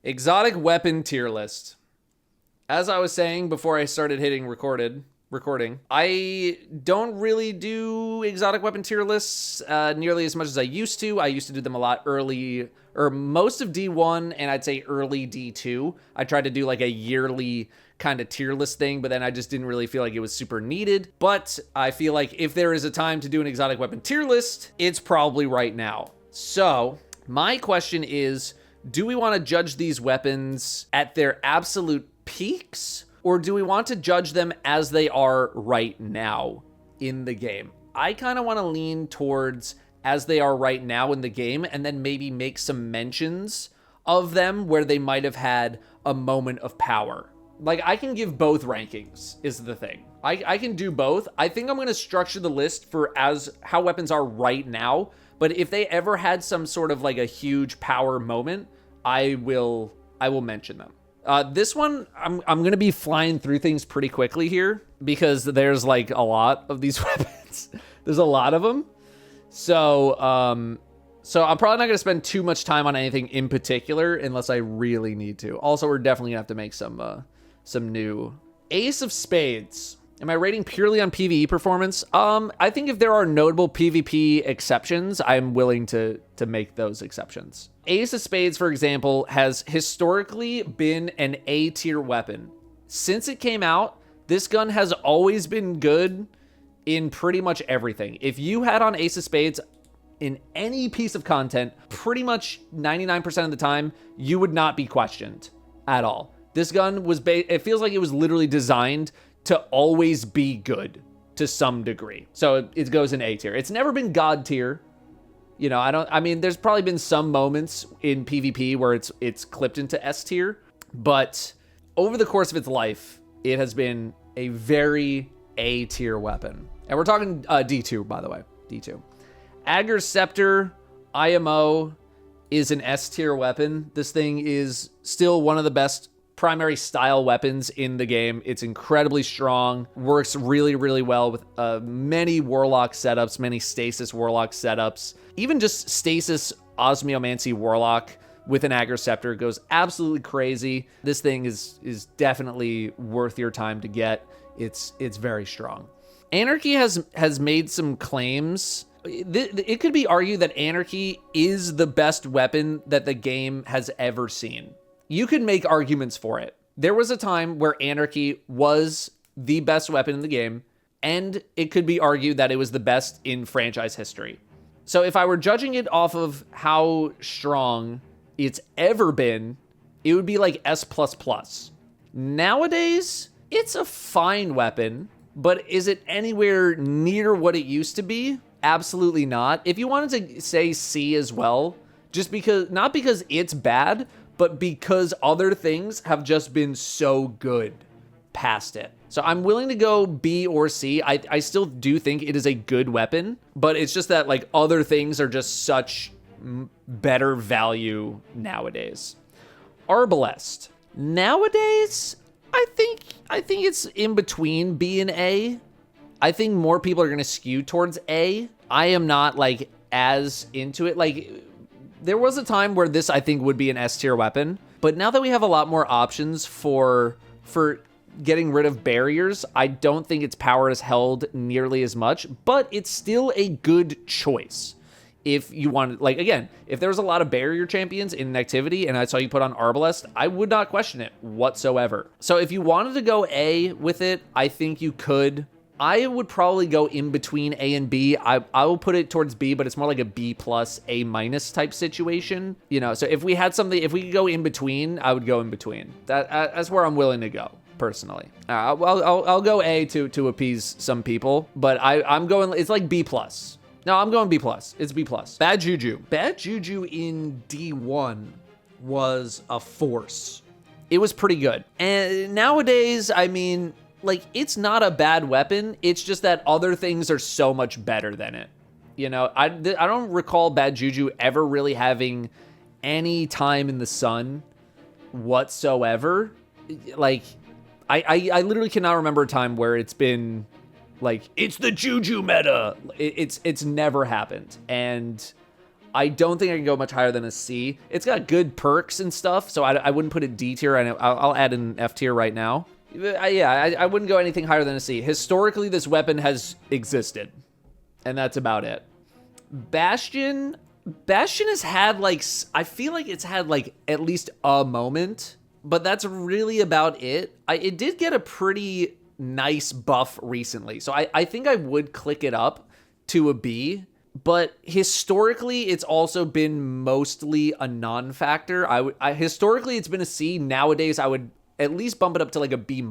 Exotic weapon tier list. As I was saying before I started hitting recording, I don't really do exotic weapon tier lists nearly as much as I used to. I used to do them a lot early, or most of D1, and I'd say early D2. I tried to do like a yearly kind of tier list thing, but then I just didn't really feel like it was super needed. But I feel like if there is a time to do an exotic weapon tier list, it's probably right now. So my question is, do we want to judge these weapons at their absolute peaks, or do we want to judge them as they are right now in the game? I kind of want to lean towards as they are right now in the game, and then maybe make some mentions of them where they might have had a moment of power. Like, I can give both rankings, is the thing. I can do both. I think I'm going to structure the list for as how weapons are right now, but if they ever had some sort of like a huge power moment, I will mention them. This one, I'm going to be flying through things pretty quickly here because there's like a lot of these weapons. There's a lot of them. So I'm probably not going to spend too much time on anything in particular unless I really need to. Also, we're definitely going to have to make some new. Ace of Spades. Am I rating purely on PvE performance? I think if there are notable PvP exceptions, I'm willing to make those exceptions. Ace of Spades, for example, has historically been an A-tier weapon. Since it came out, this gun has always been good in pretty much everything. If you had on Ace of Spades in any piece of content, pretty much 99% of the time, you would not be questioned at all. This gun was, it feels like it was literally designed to always be good to some degree. So it goes in A tier. It's never been God tier. You know, I mean, there's probably been some moments in PvP where it's clipped into S tier, but over the course of its life, it has been a very A tier weapon. And we're talking D2, by the way, D2. Ager's Scepter, IMO, is an S tier weapon. This thing is still one of the best primary style weapons in the game. It's incredibly strong, works really, really well with many Warlock setups, many Stasis Warlock setups. Even just Stasis Osmiomancy Warlock with an Ager's Scepter goes absolutely crazy. This thing is definitely worth your time to get. It's very strong. Anarchy has made some claims. It could be argued that Anarchy is the best weapon that the game has ever seen. You could make arguments for it. There was a time where Anarchy was the best weapon in the game, and it could be argued that it was the best in franchise history. So if I were judging it off of how strong it's ever been, it would be like S++. Nowadays, it's a fine weapon, but is it anywhere near what it used to be? Absolutely not. If you wanted to say C as well, just because, not because it's bad, but because other things have just been so good past it. So I'm willing to go B or C. I still do think it is a good weapon, but it's just that like other things are just such better value nowadays. Arbalest. Nowadays, I think it's in between B and A. I think more people are going to skew towards A. I am not like as into it. Like, there was a time where this, I think, would be an S tier weapon, but now that we have a lot more options for getting rid of barriers, I don't think its power is held nearly as much, but it's still a good choice. If you want, like, again, if there's a lot of barrier champions in an activity and I saw you put on Arbalest, I would not question it whatsoever. So if you wanted to go A with it, I think you could. I would probably go in between A and B. I will put it towards B, but it's more like a B plus, A minus type situation. You know, so if we had something, if we could go in between, I would go in between. That's where I'm willing to go, personally. I'll go A to appease some people, but I'm going, it's like B plus. No, I'm going B plus. It's B plus. Bad Juju. Bad Juju in D1 was a force. It was pretty good. And nowadays, I mean, like, it's not a bad weapon. It's just that other things are so much better than it. You know, I don't recall Bad Juju ever really having any time in the sun whatsoever. Like, I literally cannot remember a time where it's been like, it's the Juju meta. It's never happened. And I don't think I can go much higher than a C. It's got good perks and stuff, so I wouldn't put it D tier. I'll add an F tier right now. I wouldn't go anything higher than a C. Historically, this weapon has existed, and that's about it. Bastion has had, like, I feel like it's had, like, at least a moment, but that's really about it. It did get a pretty nice buff recently, so I think I would click it up to a B, but historically, it's also been mostly a non-factor. Historically, it's been a C. Nowadays, I would at least bump it up to, like, a B-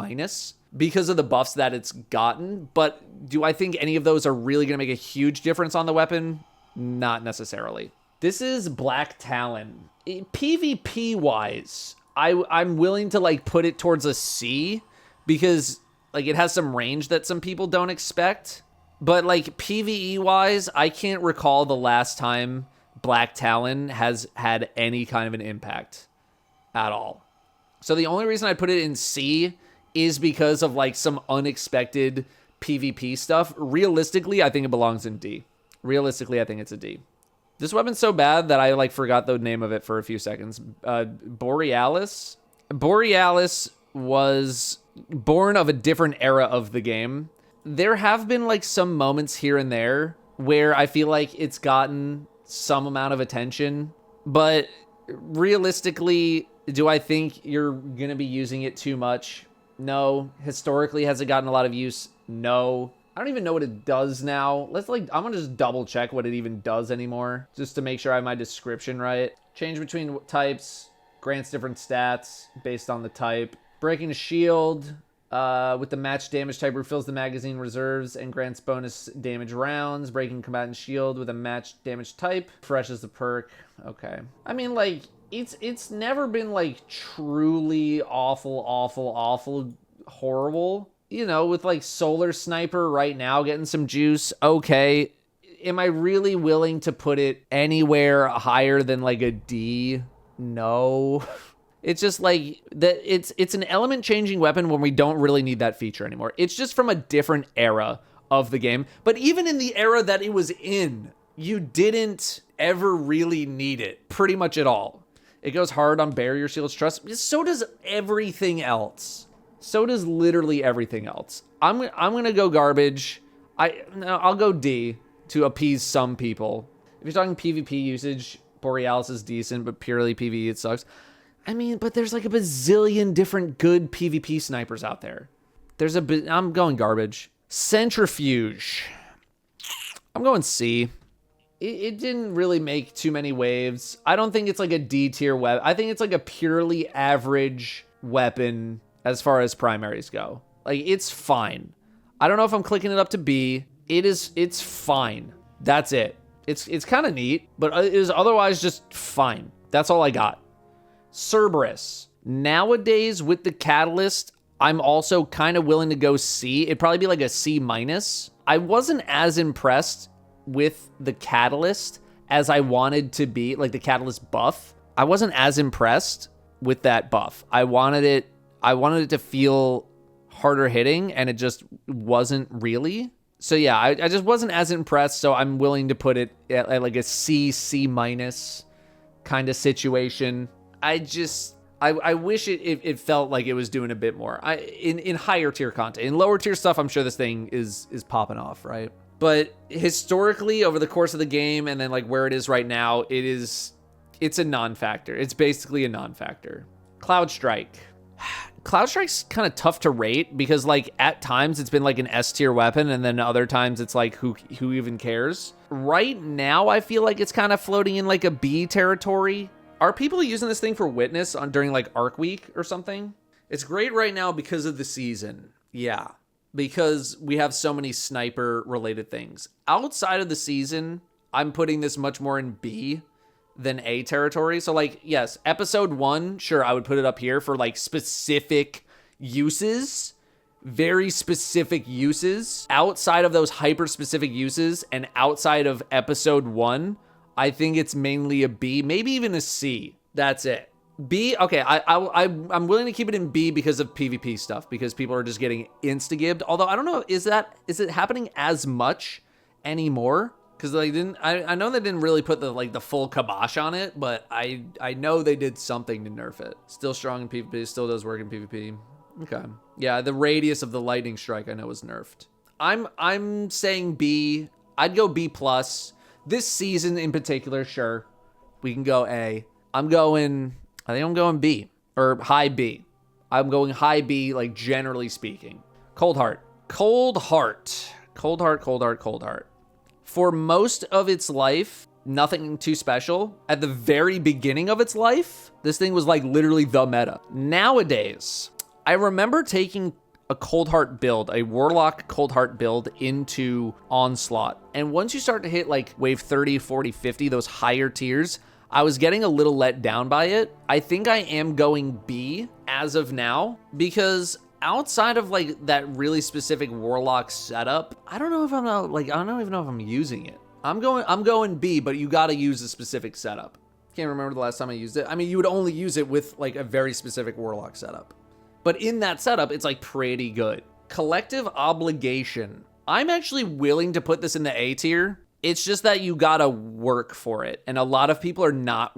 because of the buffs that it's gotten, but do I think any of those are really going to make a huge difference on the weapon? Not necessarily. This is Black Talon. PvP-wise, I'm willing to, like, put it towards a C because, like, it has some range that some people don't expect. But, like, PvE-wise, I can't recall the last time Black Talon has had any kind of an impact at all. So the only reason I put it in C is because of, like, some unexpected PvP stuff. Realistically, I think it belongs in D. Realistically, I think it's a D. This weapon's so bad that I, like, forgot the name of it for a few seconds. Borealis? Borealis was born of a different era of the game. There have been, like, some moments here and there where I feel like it's gotten some amount of attention, but realistically, do I think you're going to be using it too much? No. Historically, has it gotten a lot of use? No. I don't even know what it does now. I'm going to just double check what it even does anymore, just to make sure I have my description right. Change between types, grants different stats based on the type. Breaking a shield with the match damage type refills the magazine reserves and grants bonus damage rounds. Breaking combatant shield with a match damage type refreshes the perk. Okay. I mean, like, it's never been, like, truly awful, horrible. You know, with, like, Solar Sniper right now getting some juice, okay. Am I really willing to put it anywhere higher than, like, a D? No. It's just, like, that it's an element-changing weapon when we don't really need that feature anymore. It's just from a different era of the game. But even in the era that it was in, you didn't ever really need it, pretty much at all. It goes hard on barrier shields, trust. So does everything else. So does literally everything else. I'm gonna go garbage. I'll go D to appease some people. If you're talking PvP usage, Borealis is decent, but purely PvE it sucks. I mean, but there's like a bazillion different good PvP snipers out there. I'm going garbage. Centrifuge. I'm going C. It didn't really make too many waves. I don't think it's like a D tier weapon. I think it's like a purely average weapon as far as primaries go. Like, it's fine. I don't know if I'm clicking it up to B. It's fine. That's it. It's kind of neat, but it is otherwise just fine. That's all I got. Cerberus. Nowadays, with the Catalyst, I'm also kind of willing to go C. It'd probably be like a C-. I wasn't as impressed with the Catalyst as I wanted to be, like the Catalyst buff. I wasn't as impressed with that buff. I wanted it to feel harder hitting, and it just wasn't really. So yeah, I just wasn't as impressed, so I'm willing to put it at like a C-, kind of situation. I wish it felt like it was doing a bit more. In higher tier content. In lower tier stuff, I'm sure this thing is popping off, right? But historically, over the course of the game, and then like where it is right now, it's a non-factor. It's basically a non-factor. Cloudstrike. Cloudstrike's kind of tough to rate because, like, at times it's been like an S tier weapon, and then other times it's like who even cares? Right now, I feel like it's kind of floating in like a B territory. Are people using this thing for Witness during like Arc Week or something? It's great right now because of the season. Yeah, because we have so many sniper related things. Outside of the season, I'm putting this much more in B than A territory. So like, yes, episode 1, sure, I would put it up here for like specific uses, very specific uses. Outside of those hyper specific uses and outside of episode 1, I think it's mainly a B, maybe even a C. That's it. B, okay, I'm willing to keep it in B because of PvP stuff, because people are just getting insta-gibbed. Although I don't know, is it happening as much anymore? Because they didn't, I know they didn't really put the full kibosh on it, but I know they did something to nerf it. Still strong in PvP, still does work in PvP. Okay. Yeah, the radius of the lightning strike I know was nerfed. I'm saying B. I'd go B+. This season in particular, sure. We can go A. I think I'm going B. Or high B. I'm going high B, like, generally speaking. Coldheart. Coldheart. For most of its life, nothing too special. At the very beginning of its life, this thing was, like, literally the meta. Nowadays, I remember taking a Coldheart build, a Warlock Coldheart build into Onslaught. And once you start to hit, like, wave 30, 40, 50, those higher tiers, I was getting a little let down by it. I think I am going B as of now, because outside of like that really specific Warlock setup, I don't even know if I'm using it. I'm going B, but you got to use a specific setup. Can't remember the last time I used it. I mean, you would only use it with like a very specific Warlock setup. But in that setup, it's like pretty good. Collective Obligation. I'm actually willing to put this in the A tier. It's just that you gotta work for it. And a lot of people are not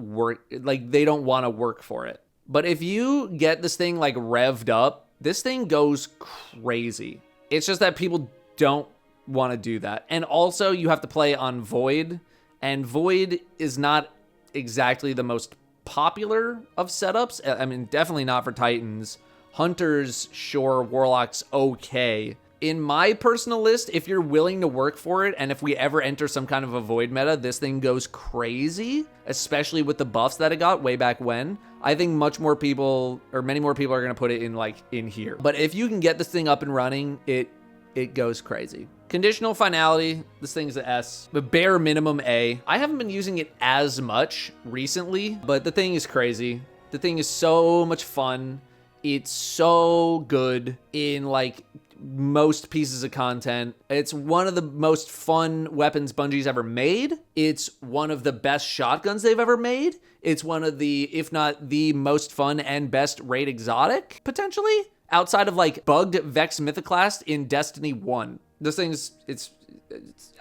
they don't want to work for it. But if you get this thing like revved up, this thing goes crazy. It's just that people don't want to do that. And also you have to play on Void, and Void is not exactly the most popular of setups. I mean, definitely not for Titans. Hunters, sure. Warlocks, okay. In my personal list, if you're willing to work for it, and if we ever enter some kind of a Void meta, this thing goes crazy, especially with the buffs that it got way back when. I think many more people are going to put it in here. But if you can get this thing up and running, it goes crazy. Conditional Finality, this thing's an S. The bare minimum A. I haven't been using it as much recently, but the thing is crazy. The thing is so much fun. It's so good in like most pieces of content. It's one of the most fun weapons Bungie's ever made. It's one of the best shotguns they've ever made. It's one of the, if not the most fun and best raid exotic, potentially, outside of like bugged Vex Mythoclast in Destiny 1. This thing's, it's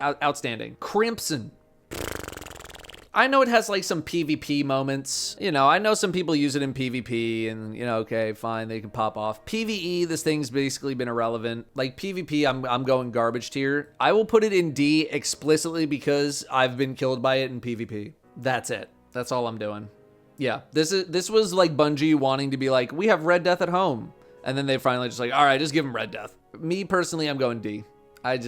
outstanding. Crimson. I know it has like some PvP moments. You know, I know some people use it in PvP and, you know, okay, fine, they can pop off. PvE, this thing's basically been irrelevant. Like PvP, I'm going garbage tier. I will put it in D explicitly because I've been killed by it in PvP. That's it. That's all I'm doing. Yeah, this was like Bungie wanting to be like, we have Red Death at home. And then they finally just like, all right, just give them Red Death. Me personally, I'm going D. I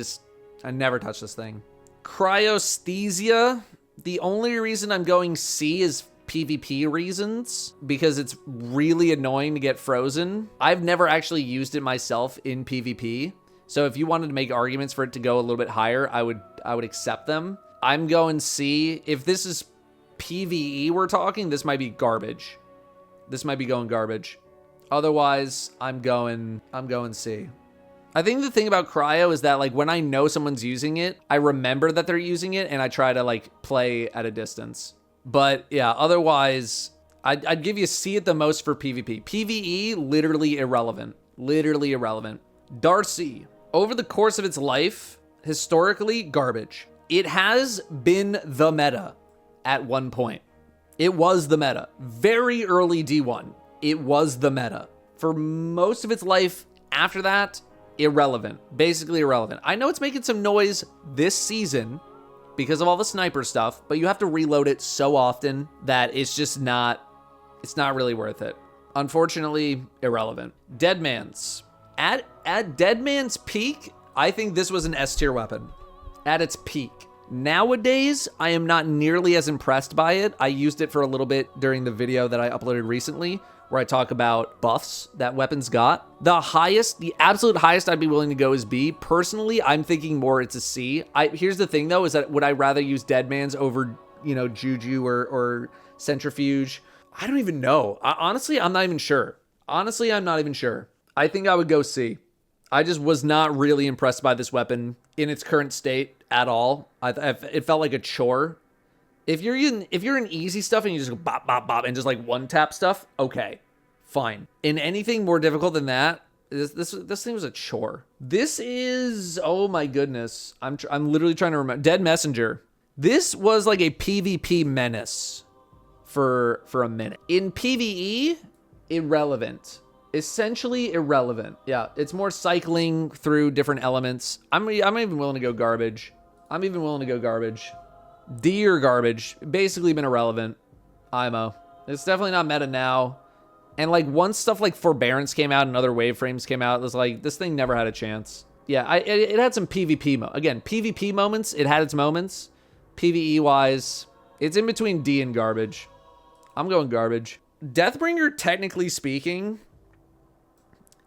never touch this thing. Cryosthesia. The only reason I'm going C is PvP reasons, because it's really annoying to get frozen. I've never actually used it myself in PvP. So if you wanted to make arguments for it to go a little bit higher, I would accept them. I'm going C. If this is PvE we're talking, this might be garbage. This might be going garbage. Otherwise, I'm going C. I think the thing about Cryo is that like when I know someone's using it, I remember that they're using it and I try to like play at a distance. But yeah, otherwise, I'd give you C at the most for PvP. PvE, literally irrelevant. Literally irrelevant. Darci, over the course of its life, historically, garbage. It has been the meta at one point. It was the meta. Very early D1, it was the meta. For most of its life after that, irrelevant. Basically irrelevant. I know it's making some noise this season because of all the sniper stuff, but you have to reload it so often that it's just not really worth it. Unfortunately, irrelevant. Deadman's. At Deadman's peak, I think this was an S tier weapon. At its peak. Nowadays, I am not nearly as impressed by it. I used it for a little bit during the video that I uploaded recently, where I talk about buffs that weapons got. The absolute highest I'd be willing to go is B. Personally, I'm thinking more it's a C. Here's the thing though, is that would I rather use Deadman's over, you know, Juju or Centrifuge? I don't even know. Honestly, I'm not even sure. I think I would go C. I just was not really impressed by this weapon in its current state at all. It felt like a chore. If you're in easy stuff and you just go bop, bop, bop and just like one tap stuff, okay, fine. In anything more difficult than that, This thing was a chore. This is, oh my goodness. I'm literally trying to remember. Dead Messenger. This was like a PvP menace for a minute. In PvE, irrelevant. Essentially irrelevant. Yeah, it's more cycling through different elements. I'm even willing to go garbage. D or garbage. Basically been irrelevant. IMO. It's definitely not meta now. And like once stuff like Forbearance came out and other wave frames came out, it was like this thing never had a chance. Yeah, it had some PvP again, PvP moments, it had its moments. PvE wise, it's in between D and garbage. I'm going garbage. Deathbringer, technically speaking,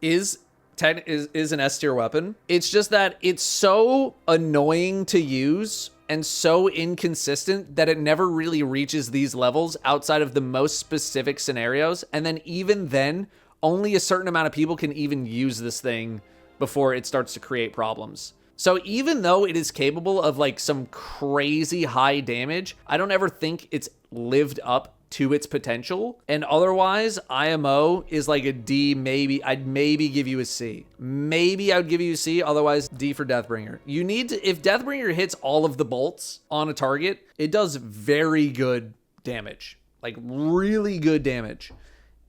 is an S tier weapon. It's just that it's so annoying to use and so inconsistent that it never really reaches these levels outside of the most specific scenarios. And then even then, only a certain amount of people can even use this thing before it starts to create problems. So even though it is capable of like some crazy high damage, I don't ever think it's lived up to its potential. And otherwise, IMO is like a D, maybe. I'd maybe give you a C. Maybe I would give you a C, otherwise D for Deathbringer. You need to, if Deathbringer hits all of the bolts on a target, it does very good damage. Like really good damage.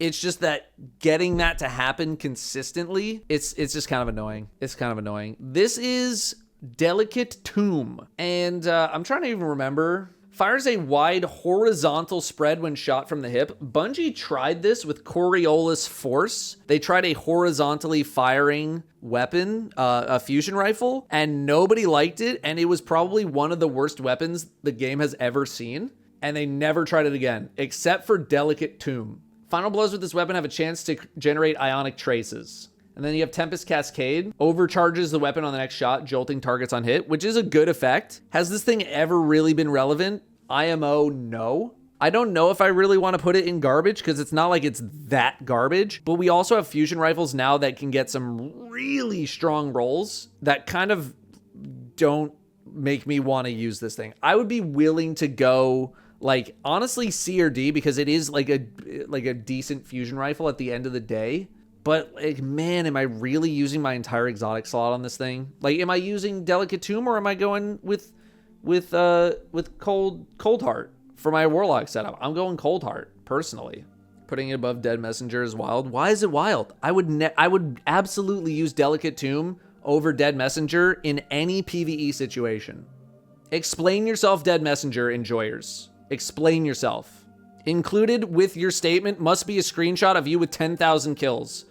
It's just that getting that to happen consistently, it's just kind of annoying. It's kind of annoying. This is Delicate Tomb. And I'm trying to even remember. Fires a wide horizontal spread when shot from the hip. Bungie tried this with Coriolis Force. They tried a horizontally firing weapon, a fusion rifle, and nobody liked it. And it was probably one of the worst weapons the game has ever seen. And they never tried it again, except for Delicate Tomb. Final blows with this weapon have a chance to generate ionic traces. And then you have Tempest Cascade. Overcharges the weapon on the next shot, jolting targets on hit, which is a good effect. Has this thing ever really been relevant? IMO, no. I don't know if I really want to put it in garbage because it's not like it's that garbage. But we also have fusion rifles now that can get some really strong rolls that kind of don't make me want to use this thing. I would be willing to go like honestly C or D because it is like a decent fusion rifle at the end of the day. But like, man, am I really using my entire exotic slot on this thing? Like, am I using Delicate Tomb or am I going with Coldheart for my Warlock setup? I'm going Coldheart personally. Putting it above Dead Messenger is wild. Why is it wild? I would absolutely use Delicate Tomb over Dead Messenger in any PvE situation. Explain yourself, Dead Messenger enjoyers. Explain yourself. Included with your statement must be a screenshot of you with 10,000 kills.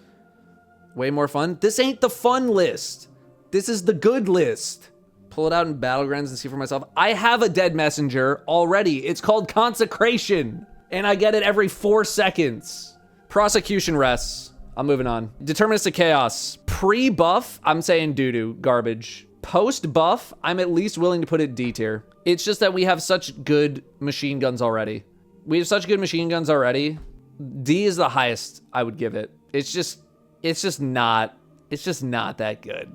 Way more fun. This ain't the fun list. This is the good list. Pull it out in Battlegrounds and see for myself. I have a Dead Messenger already. It's called Consecration. And I get it every 4 seconds. Prosecution rests. I'm moving on. Deterministic Chaos. Pre-buff, I'm saying doo-doo. Garbage. Post-buff, I'm at least willing to put it D tier. It's just that we have such good machine guns already. D is the highest I would give it. It's just not that good.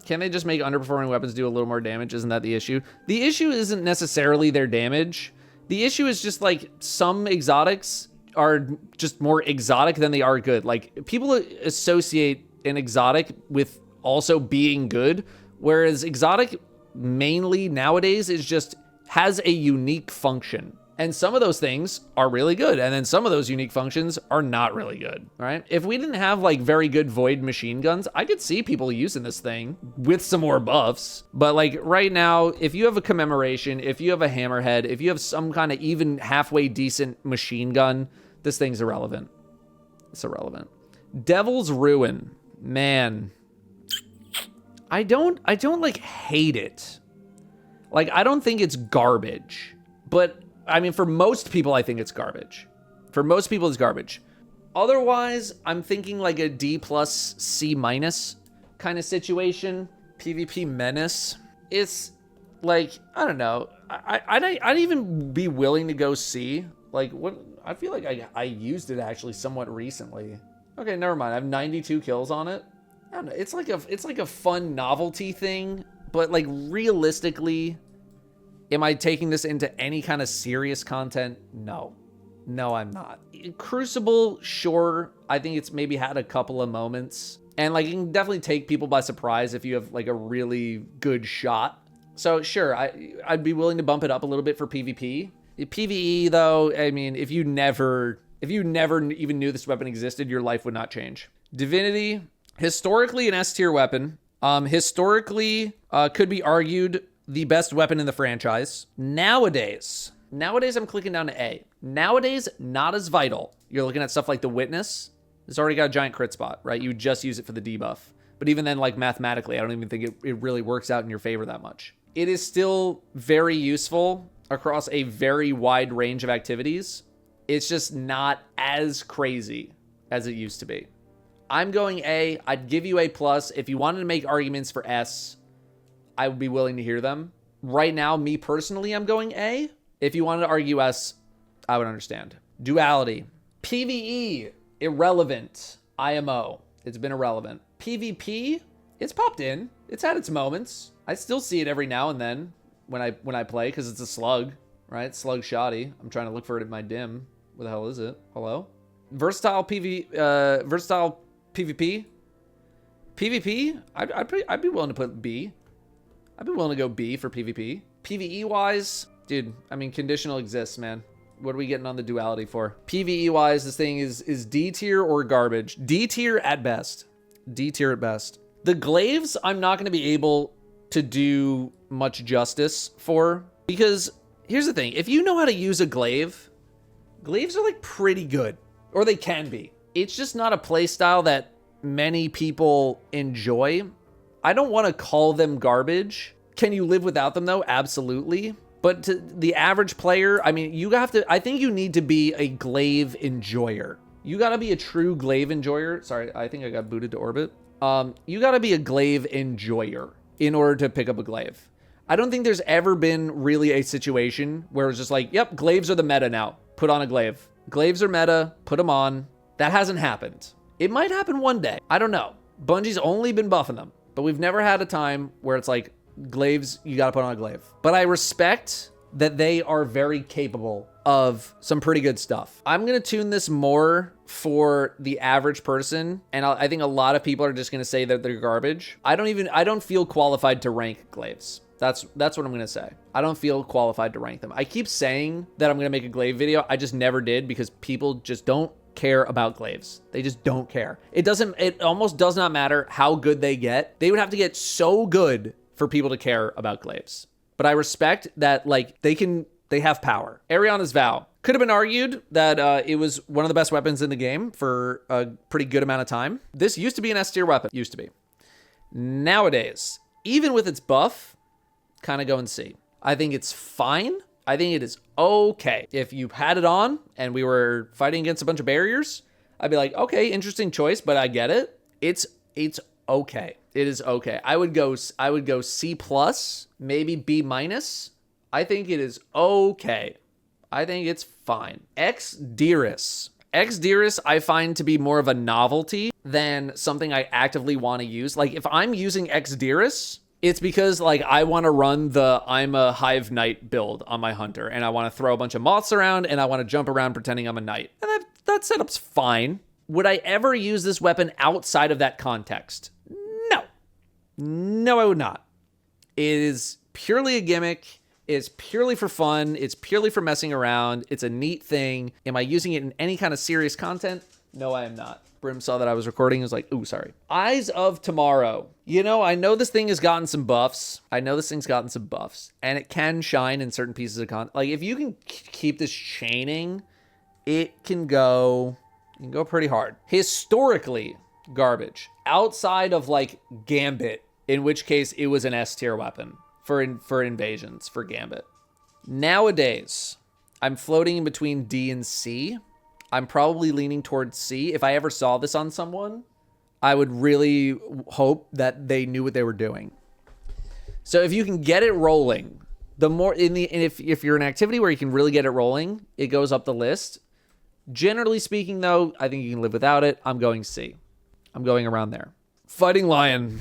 Can they just make underperforming weapons do a little more damage? Isn't that the issue? The issue isn't necessarily their damage. The issue is just like some exotics are just more exotic than they are good. Like people associate an exotic with also being good, whereas exotic mainly nowadays is just has a unique function. And some of those things are really good. And then some of those unique functions are not really good, right? If we didn't have like very good void machine guns, I could see people using this thing with some more buffs. But like right now, if you have a commemoration, if you have a hammerhead, if you have some kind of even halfway decent machine gun, this thing's irrelevant. It's irrelevant. Devil's Ruin. Man. I don't like hate it. Like, I don't think it's garbage. But I mean, for most people, I think it's garbage. For most people, it's garbage. Otherwise, I'm thinking like a D+, C- kind of situation. PvP menace. It's like, I don't know. I'd even be willing to go C. Like, what? I feel like I used it actually somewhat recently. Okay, never mind. I have 92 kills on it. I don't know. It's like a fun novelty thing, but like realistically, am I taking this into any kind of serious content? No. No, I'm not. Crucible, sure. I think it's maybe had a couple of moments, And like, it can definitely take people by surprise if you have like a really good shot. So sure, I'd be willing to bump it up a little bit for PvP. PvE though, I mean, if you never even knew this weapon existed, your life would not change. Divinity, historically an S tier weapon. Historically, could be argued the best weapon in the franchise. Nowadays I'm clicking down to A. Nowadays, not as vital. You're looking at stuff like the Witness. It's already got a giant crit spot, right? You just use it for the debuff. But even then, like mathematically, I don't even think it really works out in your favor that much. It is still very useful across a very wide range of activities. It's just not as crazy as it used to be. I'm going A. I'd give you A+. If you wanted to make arguments for S, I would be willing to hear them. Right now, me personally, I'm going A. If you wanted to argue S, I would understand. Duality. PvE, irrelevant. IMO, it's been irrelevant. PvP, it's popped in. It's had its moments. I still see it every now and then when I play because it's a slug, right? Slug shoddy. I'm trying to look for it in my dim. Where the hell is it? Hello? Versatile PvP. PvP, I'd be willing to put B. I'd be willing to go B for PvP. PvE wise, dude, I mean, conditional exists, man. What are we getting on the duality for? PvE wise, this thing is D tier or garbage. D tier at best. D tier at best. The glaives, I'm not going to be able to do much justice for, because here's the thing. If you know how to use a glaive, glaives are like pretty good, or they can be. It's just not a playstyle that many people enjoy. I don't want to call them garbage. Can you live without them though? Absolutely. But to the average player, I mean, I think you need to be a glaive enjoyer. You got to be a true glaive enjoyer. Sorry, I think I got booted to orbit. You got to be a glaive enjoyer in order to pick up a glaive. I don't think there's ever been really a situation where it's just like, yep, glaives are the meta now. Put on a glaive. Glaives are meta. Put them on. That hasn't happened. It might happen one day. I don't know. Bungie's only been buffing them, but we've never had a time where it's like, glaives, you gotta put on a glaive. But I respect that they are very capable of some pretty good stuff. I'm gonna tune this more for the average person, and I think a lot of people are just gonna say that they're garbage. I don't feel qualified to rank glaives. That's what I'm gonna say. I don't feel qualified to rank them. I keep saying that I'm gonna make a glaive video. I just never did because people just don't care about glaives. They just don't care. It almost does not matter how good they get. They would have to get so good for people to care about glaives. But I respect that, like, they have power. Eriana's Vow. Could have been argued that it was one of the best weapons in the game for a pretty good amount of time. This used to be an S tier weapon. Used to be. Nowadays, even with its buff, kind of go and see. I think it's fine. I think it is okay. If you had it on and we were fighting against a bunch of barriers, I'd be like, okay, interesting choice, but I get it. It's okay. It is okay. I would go C+, maybe B-. I think it is okay. I think it's fine. X-Dearest. X-Dearest I find to be more of a novelty than something I actively want to use. Like, if I'm using X-Dearest, it's because, like, I want to run the I'm a Hive Knight build on my Hunter, and I want to throw a bunch of moths around, and I want to jump around pretending I'm a knight. And that setup's fine. Would I ever use this weapon outside of that context? No, I would not. It is purely a gimmick. It's purely for fun. It's purely for messing around. It's a neat thing. Am I using it in any kind of serious content? No, I am not. Brim saw that I was recording and was like, ooh, sorry. Eyes of Tomorrow. You know, I know this thing has gotten some buffs. And it can shine in certain pieces of content. Like, if you can keep this chaining, it can go pretty hard. Historically, garbage. Outside of, like, Gambit, in which case it was an S tier weapon for invasions, for Gambit. Nowadays, I'm floating in between D and C. I'm probably leaning towards C. If I ever saw this on someone, I would really hope that they knew what they were doing. So if you can get it rolling, if you're an activity where you can really get it rolling, it goes up the list. Generally speaking, though, I think you can live without it. I'm going C. I'm going around there. Fighting Lion.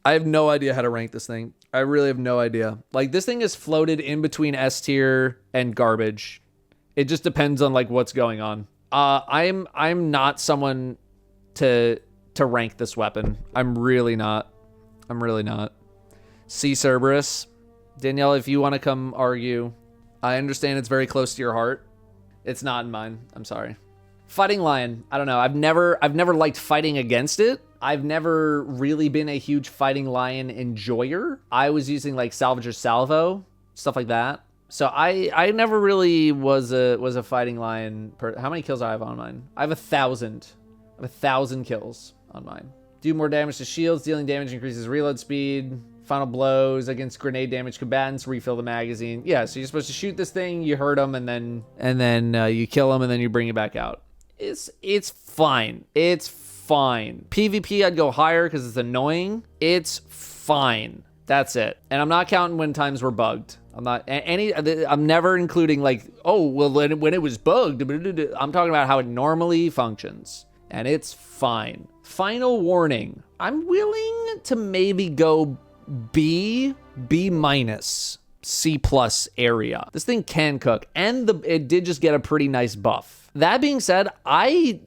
I have no idea how to rank this thing. I really have no idea. Like, this thing is floated in between S tier and garbage. It just depends on, like, what's going on. I'm not someone to to rank this weapon. I'm really not. See Cerberus. Danielle, if you want to come argue, I understand it's very close to your heart. It's not in mine. I'm sorry. Fighting Lion. I don't know. I've never liked fighting against it. I've never really been a huge Fighting Lion enjoyer. I was using like Salvager Salvo, stuff like that. So I never really was a Fighting Lion. How many kills do I have on mine? I have 1,000. I have 1,000 kills on mine. Do more damage to shields. Dealing damage increases reload speed. Final blows against grenade damage combatants. Refill the magazine. Yeah, so you're supposed to shoot this thing. You hurt them, and then you kill them, and then you bring it back out. It's fine. It's fine. PvP, I'd go higher because it's annoying. It's fine. That's it. And I'm not counting when times were bugged. I'm never including like, oh, well, when it was bugged. I'm talking about how it normally functions. And it's fine. Final warning. I'm willing to maybe go B minus, C plus area. This thing can cook. And it did just get a pretty nice buff. That being said, I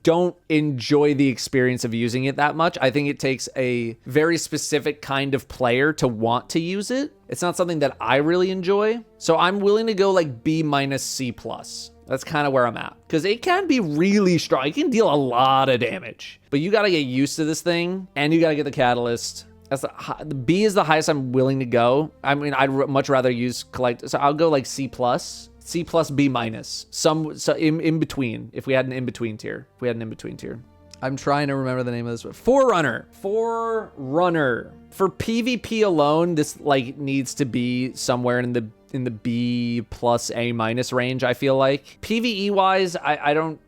don't enjoy the experience of using it that much. I think it takes a very specific kind of player to want to use it. It's not something that I really enjoy. So I'm willing to go like B minus, C plus. That's kind of where I'm at. Because it can be really strong. It can deal a lot of damage. But you got to get used to this thing. And you got to get the catalyst. The B is the highest I'm willing to go. I mean, I'd much rather use collect. So I'll go like C plus. C plus, B minus. So in between. If we had an in-between tier. I'm trying to remember the name of this one. Forerunner. For PvP alone, this like needs to be somewhere in the B plus A minus range, I feel like. PvE wise, I don't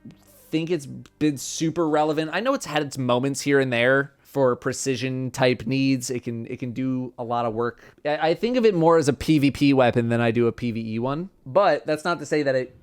think it's been super relevant. I know it's had its moments here and there for precision type needs. It can do a lot of work. I think of it more as a PvP weapon than I do a PvE one. But that's not to say that it,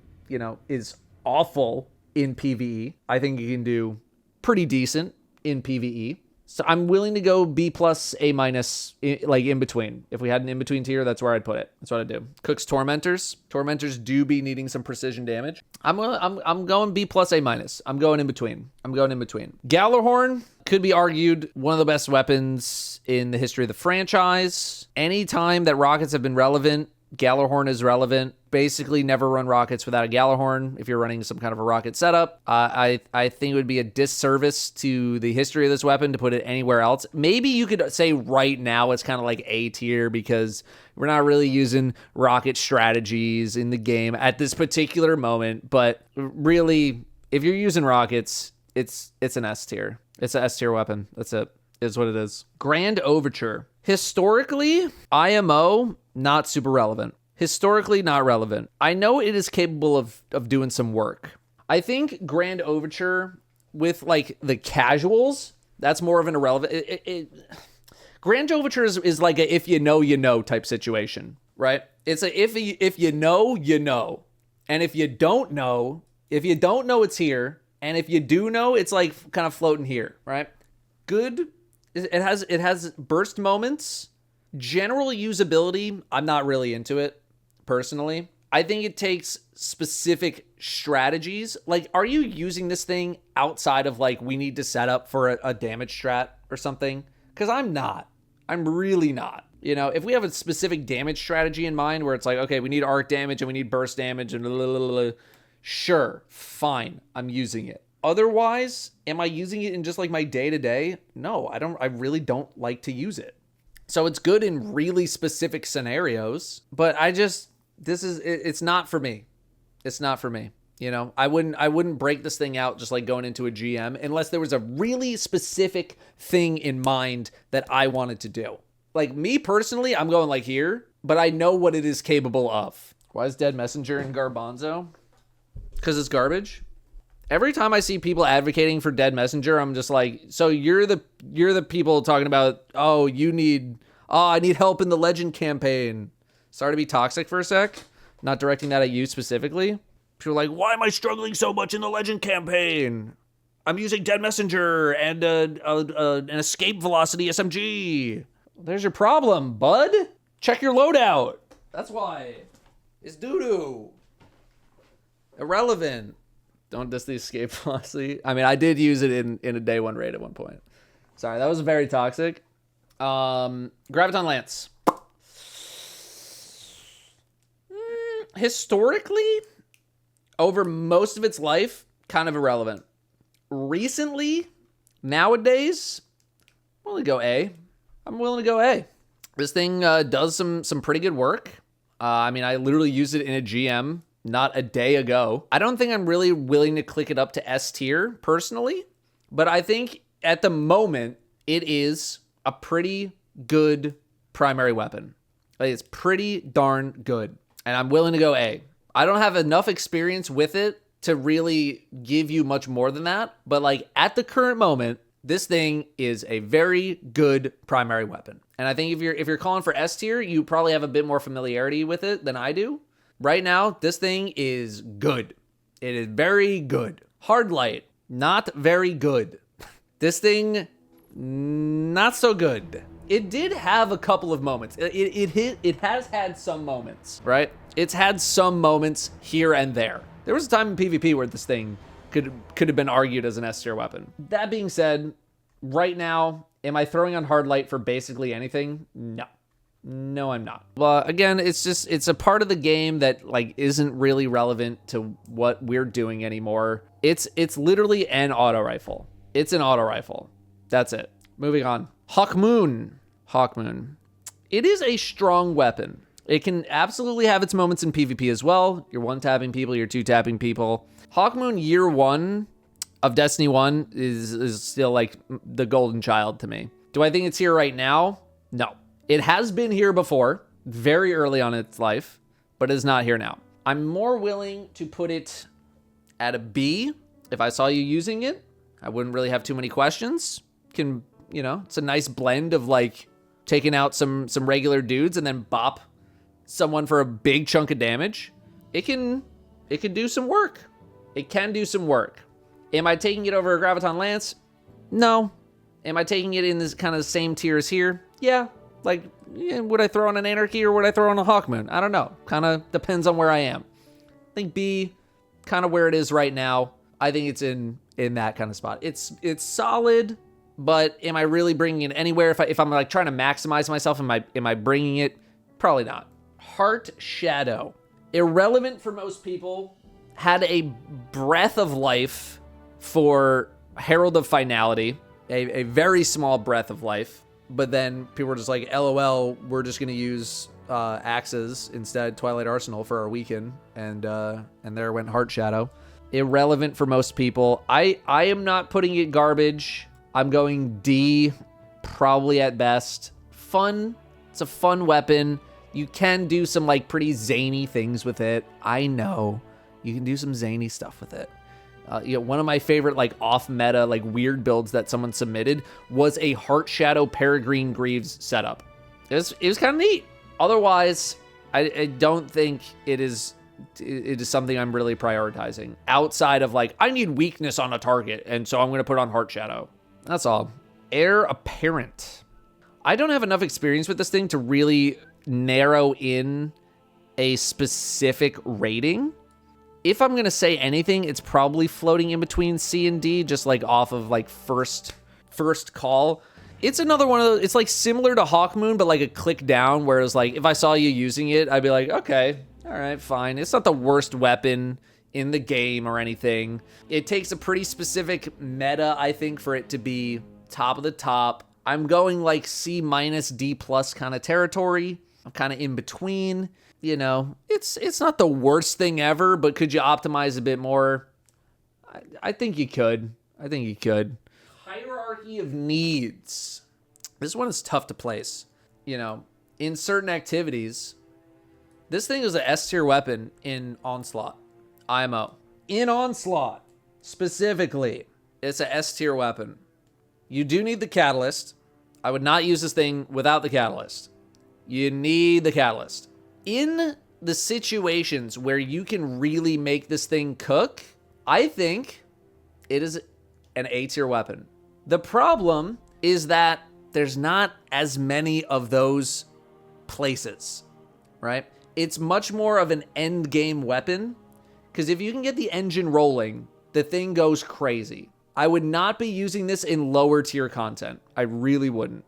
is awful in PvE. I think it can do pretty decent in PvE. So I'm willing to go B plus, A minus, like in between. If we had an in between tier, that's where I'd put it. That's what I'd do. Cook's Tormentors. Tormentors do be needing some precision damage. I'm going B plus, A minus. I'm going in between. Gjallarhorn could be argued one of the best weapons in the history of the franchise. Anytime that rockets have been relevant, Gjallarhorn is relevant. Basically never run rockets without a Gjallarhorn if you're running some kind of a rocket setup. I think it would be a disservice to the history of this weapon to put it anywhere else. Maybe you could say right now it's kind of like A tier because we're not really using rocket strategies in the game at this particular moment. But really, if you're using rockets, it's an S tier. It's an S tier weapon. That's it. Is what it is. Grand Overture. Historically, IMO, not super relevant. Historically, not relevant. I know it is capable of doing some work. I think Grand Overture with like the casuals, that's more of an irrelevant. Grand Overture is like a if you know type situation, right? It's a if you know, you know. And if you don't know it's here. And if you do know, it's like kind of floating here, right? Good. It has burst moments. General usability, I'm not really into it, personally. I think it takes specific strategies. Like, are you using this thing outside of, like, we need to set up for a damage strat or something? Because I'm not. I'm really not. If we have a specific damage strategy in mind where it's like, okay, we need arc damage and we need burst damage and sure, fine, I'm using it. Otherwise, am I using it in just like my day-to-day? No, I really don't like to use it. So it's good in really specific scenarios, but it's not for me. It's not for me. I wouldn't break this thing out just like going into a GM unless there was a really specific thing in mind that I wanted to do. Like me personally, I'm going like here, but I know what it is capable of. Why is Dead Messenger in Garbanzo? Because it's garbage. Every time I see people advocating for Dead Messenger, I'm just like, so you're the people talking about, I need help in the Legend campaign. Sorry to be toxic for a sec. Not directing that at you specifically. People are like, why am I struggling so much in the Legend campaign? I'm using Dead Messenger and an escape velocity SMG. There's your problem, bud. Check your loadout. That's why. It's doo-doo. Irrelevant. Don't diss the escape velocity. I mean, I did use it in a day one raid at one point. Sorry, that was very toxic. Graviton Lance. Historically, over most of its life, kind of irrelevant. Recently, nowadays, I'm willing to go A. I'm willing to go A. This thing does some pretty good work. I mean, I literally used it in a GM not a day ago. I don't think I'm really willing to click it up to S tier personally, but I think at the moment, it is a pretty good primary weapon. Like, it's pretty darn good, and I'm willing to go A. I don't have enough experience with it to really give you much more than that, but like at the current moment, this thing is a very good primary weapon. And I think if you're calling for S tier, you probably have a bit more familiarity with it than I do. Right now, this thing is good. It is very good. Hard light, not very good. This thing, not so good. It did have a couple of moments. It has had some moments, right? It's had some moments here and there. There was a time in PvP where this thing could have been argued as an S tier weapon. That being said, right now, am I throwing on hard light for basically anything? No. No, I'm not. But again, it's a part of the game that like isn't really relevant to what we're doing anymore. It's literally an auto rifle. It's an auto rifle. That's it. Moving on. Hawkmoon. It is a strong weapon. It can absolutely have its moments in PvP as well. You're one-tapping people, you're two-tapping people. Hawkmoon year one of Destiny 1 is still like the golden child to me. Do I think it's here right now? No. It has been here before, very early on in its life, but it is not here now. I'm more willing to put it at a B. If I saw you using it, I wouldn't really have too many questions. It's a nice blend of like taking out some regular dudes and then bop someone for a big chunk of damage. It can do some work. It can do some work. Am I taking it over a Graviton Lance? No. Am I taking it in this kind of the same tier as here? Yeah. Like, would I throw on an Anarchy or would I throw on a Hawkmoon? I don't know. Kind of depends on where I am. I think B, kind of where it is right now. I think it's in that kind of spot. It's solid, but am I really bringing it anywhere? If I'm like trying to maximize myself, am I bringing it? Probably not. Heartshadow. Irrelevant for most people. Had a breath of life for Herald of Finality. A very small breath of life. But then people were just like, LOL, we're just going to use axes instead, Twilight Arsenal for our weekend. And there went Heartshadow. Irrelevant for most people. I am not putting it garbage. I'm going D, probably at best. Fun. It's a fun weapon. You can do some like pretty zany things with it. I know. You can do some zany stuff with it. One of my favorite like off-meta, like weird builds that someone submitted was a Heartshadow Peregrine Greaves setup. It was kind of neat. Otherwise, I don't think it is something I'm really prioritizing. Outside of like, I need weakness on a target, and so I'm going to put on Heartshadow. That's all. Heir Apparent. I don't have enough experience with this thing to really narrow in a specific rating. If I'm going to say anything, it's probably floating in between C and D, just like off of like first call. It's another one of those, it's like similar to Hawkmoon, but like a click down, whereas like if I saw you using it, I'd be like, okay, all right, fine. It's not the worst weapon in the game or anything. It takes a pretty specific meta, I think, for it to be top of the top. I'm going like C minus D plus kind of territory. I'm kind of in between. It's not the worst thing ever, but could you optimize a bit more? I think you could. Hierarchy of needs. This one is tough to place. In certain activities, this thing is an S tier weapon in Onslaught. IMO. In Onslaught, specifically, it's an S tier weapon. You do need the catalyst. I would not use this thing without the catalyst. You need the catalyst. In the situations where you can really make this thing cook, I think it is an A tier weapon. The problem is that there's not as many of those places, right? It's much more of an end game weapon, because if you can get the engine rolling the thing goes crazy. I would not be using this in lower tier content. I really wouldn't.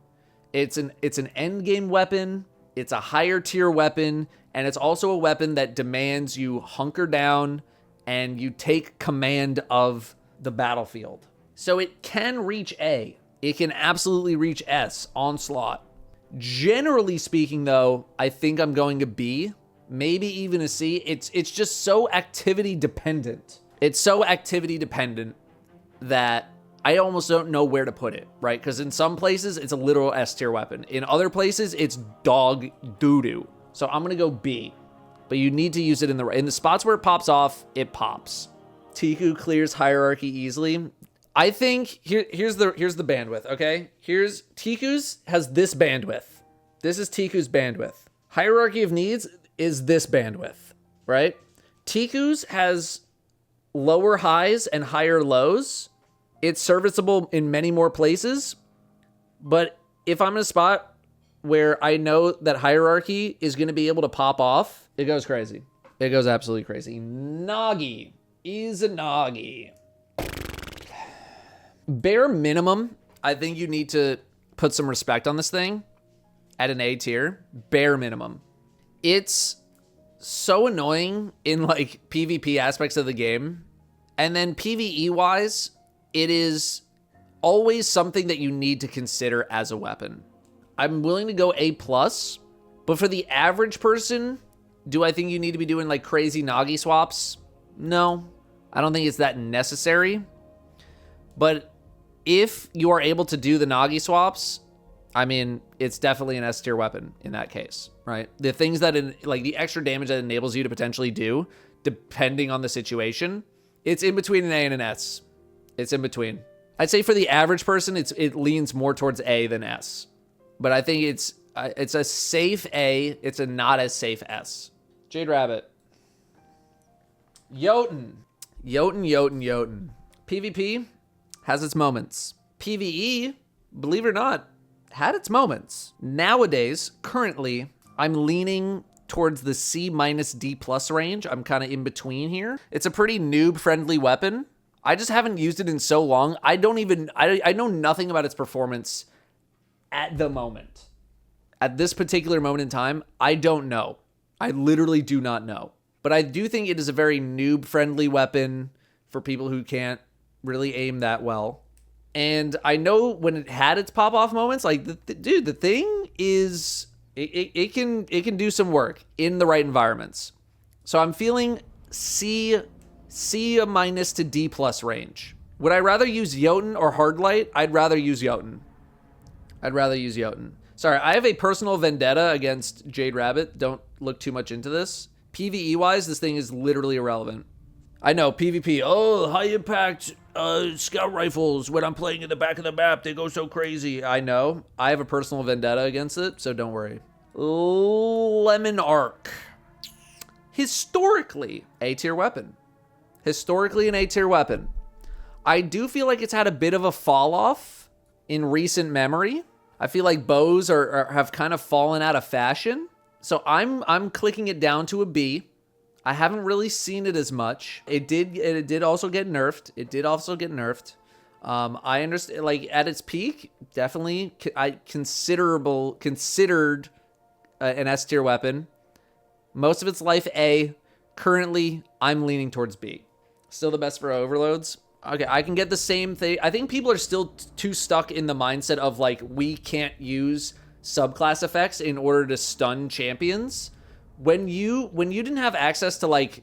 It's an end game weapon. It's a higher tier weapon. And it's also a weapon that demands you hunker down and you take command of the battlefield. So it can reach A. It can absolutely reach S, Onslaught. Generally speaking, though, I think I'm going to B, maybe even a C. It's just so activity dependent. It's so activity dependent that I almost don't know where to put it, right? Because in some places, it's a literal S tier weapon. In other places, it's dog doo-doo. So I'm going to go B. But you need to use it in the spots where it pops off, it pops. Tiku clears Hierarchy easily. I think here's the bandwidth, okay? Tiku's has this bandwidth. This is Tiku's bandwidth. Hierarchy of Needs is this bandwidth, right? Tiku's has lower highs and higher lows. It's serviceable in many more places. But if I'm in a spot where I know that Hierarchy is going to be able to pop off, it goes crazy. It goes absolutely crazy. Nagi is a Nagi. Bare minimum, I think you need to put some respect on this thing at an A tier. Bare minimum. It's so annoying in like PvP aspects of the game. And then PvE wise, it is always something that you need to consider as a weapon. I'm willing to go A+, but for the average person, do I think you need to be doing like crazy Nagi swaps? No, I don't think it's that necessary. But if you are able to do the Nagi swaps, I mean, it's definitely an S tier weapon in that case, right? The things that, like the extra damage that enables you to potentially do, depending on the situation, it's in between an A and an S. It's in between. I'd say for the average person, it leans more towards A than S. But I think it's a safe A. It's a not as safe S. Jade Rabbit. Jotunn. Jotunn. PvP has its moments. PvE, believe it or not, had its moments. Nowadays, currently, I'm leaning towards the C- D+ range. I'm kind of in between here. It's a pretty noob-friendly weapon. I just haven't used it in so long. I know nothing about its performance at the moment. At this particular moment in time, I don't know. I literally do not know. But I do think it is a very noob-friendly weapon for people who can't really aim that well. And I know when it had its pop-off moments, like, the thing is, it can do some work in the right environments. So I'm feeling C- to D+ range. Would I rather use Jotunn or Hardlight? I'd rather use Jotunn. Sorry, I have a personal vendetta against Jade Rabbit. Don't look too much into this. PvE-wise, this thing is literally irrelevant. I know, PvP. Oh, high-impact scout rifles. When I'm playing in the back of the map, they go so crazy. I know. I have a personal vendetta against it, so don't worry. Lemonarque. Historically, A-tier weapon. Historically, an A-tier weapon. I do feel like it's had a bit of a fall-off in recent memory. I feel like bows have kind of fallen out of fashion. So I'm clicking it down to a B. I haven't really seen it as much. It did also get nerfed. I understand, like, at its peak, definitely I considered an S tier weapon. Most of its life A. Currently, I'm leaning towards B. Still the best for overloads. Okay, I can get the same thing. I think people are still too stuck in the mindset of, like, we can't use subclass effects in order to stun champions. When you didn't have access to, like,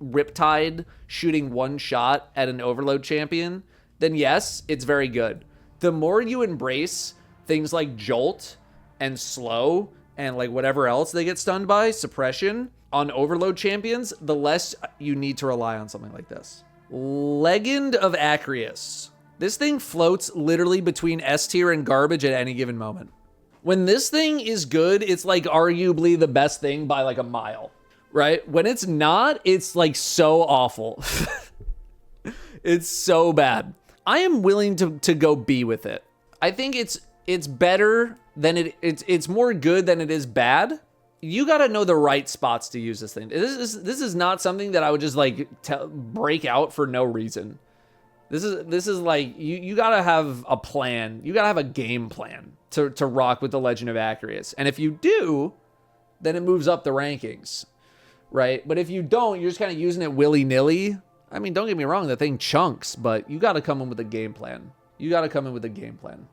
Riptide shooting one shot at an overload champion, then yes, it's very good. The more you embrace things like Jolt and Slow and, like, whatever else they get stunned by, suppression, on overload champions, the less you need to rely on something like this. Legend of Acreus. This thing floats literally between S tier and garbage at any given moment. When this thing is good, it's like arguably the best thing by like a mile, right? When it's not, it's like so awful. It's so bad. I am willing to go B with it. I think it's better than it's more good than it is bad. You got to know the right spots to use this thing. This is not something that I would just like break out for no reason. This is like, you gotta have a plan. You gotta have a game plan to rock with the Legend of Acreus. And if you do, then it moves up the rankings, right? But if you don't, you're just kind of using it willy-nilly. I mean, don't get me wrong, the thing chunks, but you gotta come in with a game plan. You gotta come in with a game plan.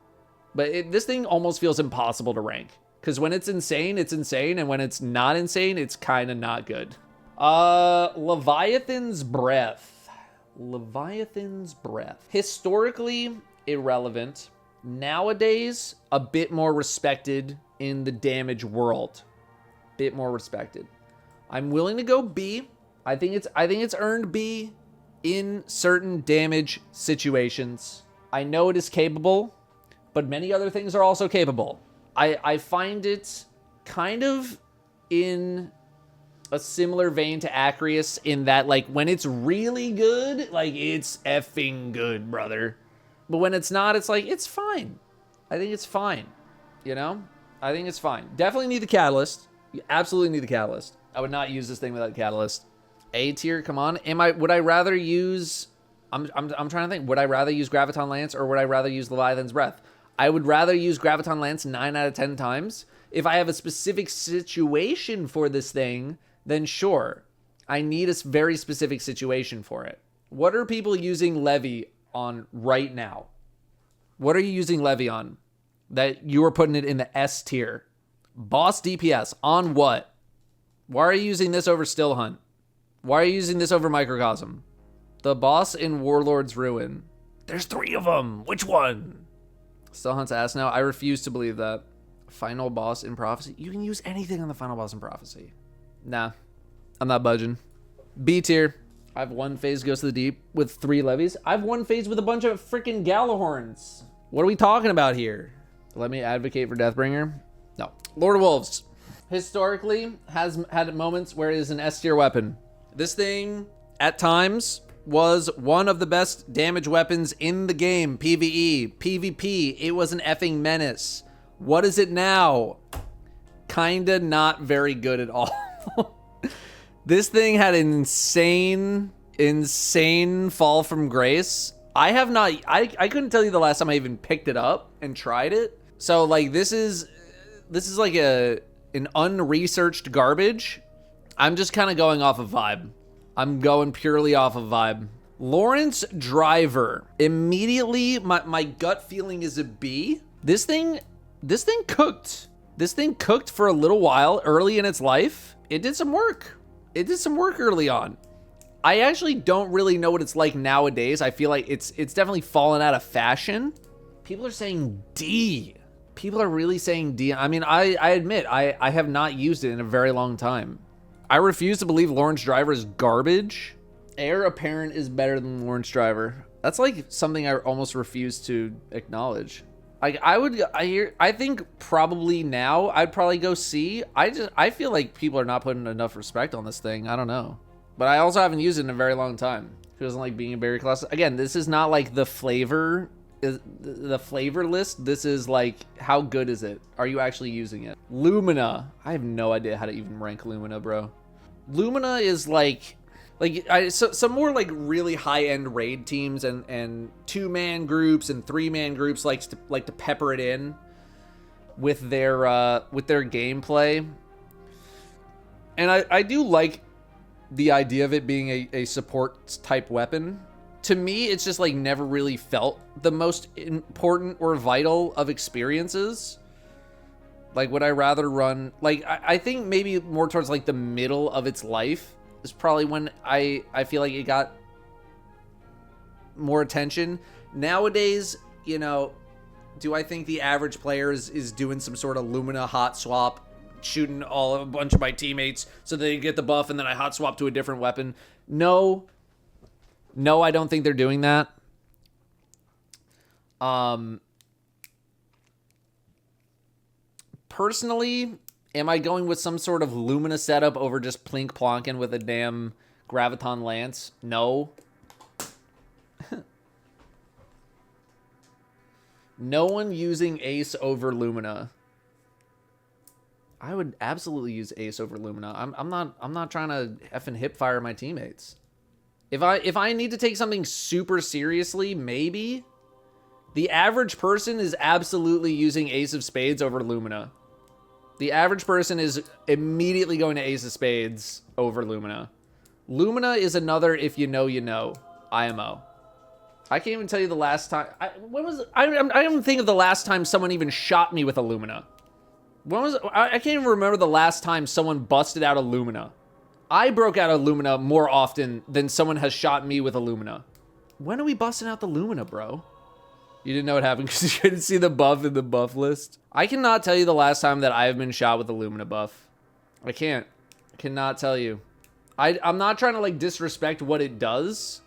But this thing almost feels impossible to rank. Because when it's insane, and when it's not insane, it's kind of not good. Leviathan's Breath. Leviathan's Breath. Historically irrelevant. Nowadays, a bit more respected in the damage world. Bit more respected. I'm willing to go B. I think it's earned B in certain damage situations. I know it is capable, but many other things are also capable. I find it kind of in a similar vein to Acreus in that, like, when it's really good, like, it's effing good, brother. But when it's not, it's like, it's fine. I think it's fine. You know? I think it's fine. Definitely need the Catalyst. You absolutely need the Catalyst. I would not use this thing without Catalyst. A tier, come on. Would I rather use... I'm trying to think. Would I rather use Graviton Lance or would I rather use Leviathan's Breath? I would rather use Graviton Lance 9 out of 10 times. If I have a specific situation for this thing, then sure. I need a very specific situation for it. What are people using Levy on right now? What are you using Levy on that you are putting it in the S tier? Boss DPS on what? Why are you using this over Still Hunt? Why are you using this over Microcosm? The boss in Warlord's Ruin. There's 3 of them. Which one? Still Hunt's ass now. I refuse to believe that. Final boss in Prophecy. You can use anything on the final boss in Prophecy. Nah, I'm not budging. B tier. I have 1 phase Goes to the Deep with 3 levies. I have 1 phase with a bunch of freaking Gjallarhorns. What are we talking about here? Let me advocate for Deathbringer. No. Lord of Wolves. Historically, has had moments where it is an S tier weapon. This thing, at times, was one of the best damage weapons in the game. PvE, PvP, it was an effing menace. What is it now? Kinda not very good at all. This thing had an insane fall from grace. I couldn't tell you the last time I even picked it up and tried it. So like this is like an unresearched garbage. I'm just kind of going off of vibe. I'm going purely off of vibe. Lorentz Driver. Immediately, my gut feeling is a B. This thing cooked. This thing cooked for a little while early in its life. It did some work. It did some work early on. I actually don't really know what it's like nowadays. I feel like it's definitely fallen out of fashion. People are saying D. People are really saying D. I mean, I admit, I have not used it in a very long time. I refuse to believe Lorentz Driver is garbage. Heir Apparent is better than Lorentz Driver. That's like something I almost refuse to acknowledge. Like I think probably now I'd probably go C. I feel like people are not putting enough respect on this thing. I don't know. But I also haven't used it in a very long time. Who doesn't like being a berry class? Again, this is not like the flavor list. This is like, how good is it? Are you actually using it? Lumina. I have no idea how to even rank Lumina, bro. Lumina is like some more like really high-end raid teams and 2-man groups and 3-man groups like to pepper it in with their gameplay. And I do like the idea of it being a support type weapon. To me, it's just like never really felt the most important or vital of experiences. Like, would I rather run... Like, I think maybe more towards like the middle of its life is probably when I feel like it got more attention. Nowadays, you know, do I think the average player is doing some sort of Lumina hot swap, shooting a bunch of my teammates so they get the buff and then I hot swap to a different weapon? No, I don't think they're doing that. Personally, am I going with some sort of Lumina setup over just plink plonking with a damn Graviton Lance? No. No one using Ace over Lumina. I would absolutely use Ace over Lumina. I'm not trying to effing hip fire my teammates. If I need to take something super seriously, maybe. The average person is absolutely using Ace of Spades over Lumina. The average person is immediately going to Ace of Spades over Lumina. Lumina is another if you know, you know, IMO. I can't even tell you the last time. I don't think of the last time someone even shot me with a Lumina. I can't even remember the last time someone busted out a Lumina. I broke out a Lumina more often than someone has shot me with a Lumina. When are we busting out the Lumina, bro? You didn't know what happened because you couldn't see the buff in the buff list. I cannot tell you the last time that I have been shot with a Lumina buff. I can't. I cannot tell you. I'm not trying to like disrespect what it does,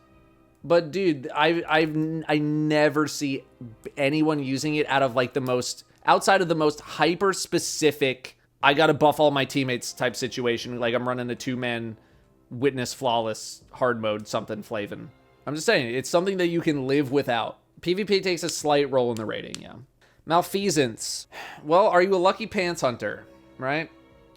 but dude, I never see anyone using it out of like outside of the most hyper specific, I gotta buff all my teammates type situation. Like I'm running a 2-man witness flawless hard mode something flavin. I'm just saying it's something that you can live without. PvP takes a slight role in the rating, yeah. Malfeasance. Well, are you a Lucky Pants Hunter, right?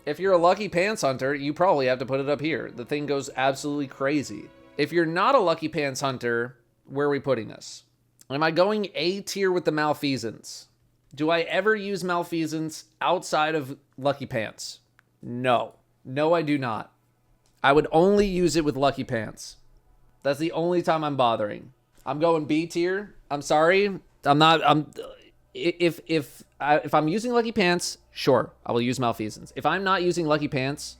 If you're a Lucky Pants Hunter, you probably have to put it up here. The thing goes absolutely crazy. If you're not a Lucky Pants Hunter, where are we putting this? Am I going A tier with the Malfeasance? Do I ever use Malfeasance outside of Lucky Pants? No. No, I do not. I would only use it with Lucky Pants. That's the only time I'm bothering. I'm going B tier. I'm sorry. If I'm using Lucky Pants, sure, I will use Malfeasance. If I'm not using Lucky Pants,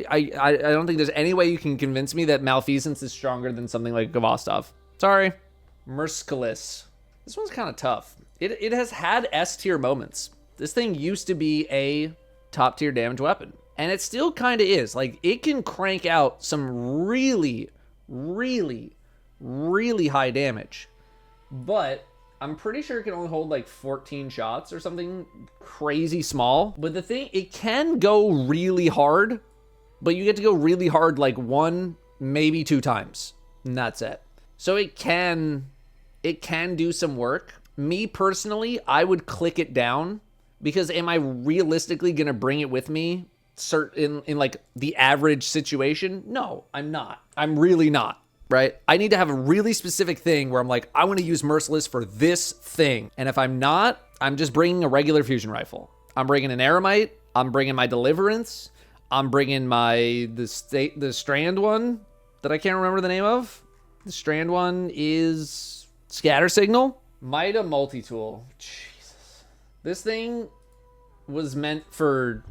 I don't think there's any way you can convince me that Malfeasance is stronger than something like Kvasov. Sorry. Merciless. This one's kind of tough. It has had S tier moments. This thing used to be a top tier damage weapon, and it still kind of is. Like, it can crank out some really, really, really high damage, but I'm pretty sure it can only hold like 14 shots or something crazy small. But the thing, it can go really hard, but you get to go really hard like 1, maybe 2 times, and that's it. So it can do some work. Me personally, I would click it down, because am I realistically gonna bring it with me in like the average situation? No, I'm not. I'm really not. Right? I need to have a really specific thing where I'm like, I want to use Merciless for this thing. And if I'm not, I'm just bringing a regular fusion rifle. I'm bringing an Eremite. I'm bringing my Deliverance. I'm bringing the Strand one that I can't remember the name of. The Strand one is Scatter Signal. Mida Multi-Tool. Jesus. This thing was meant for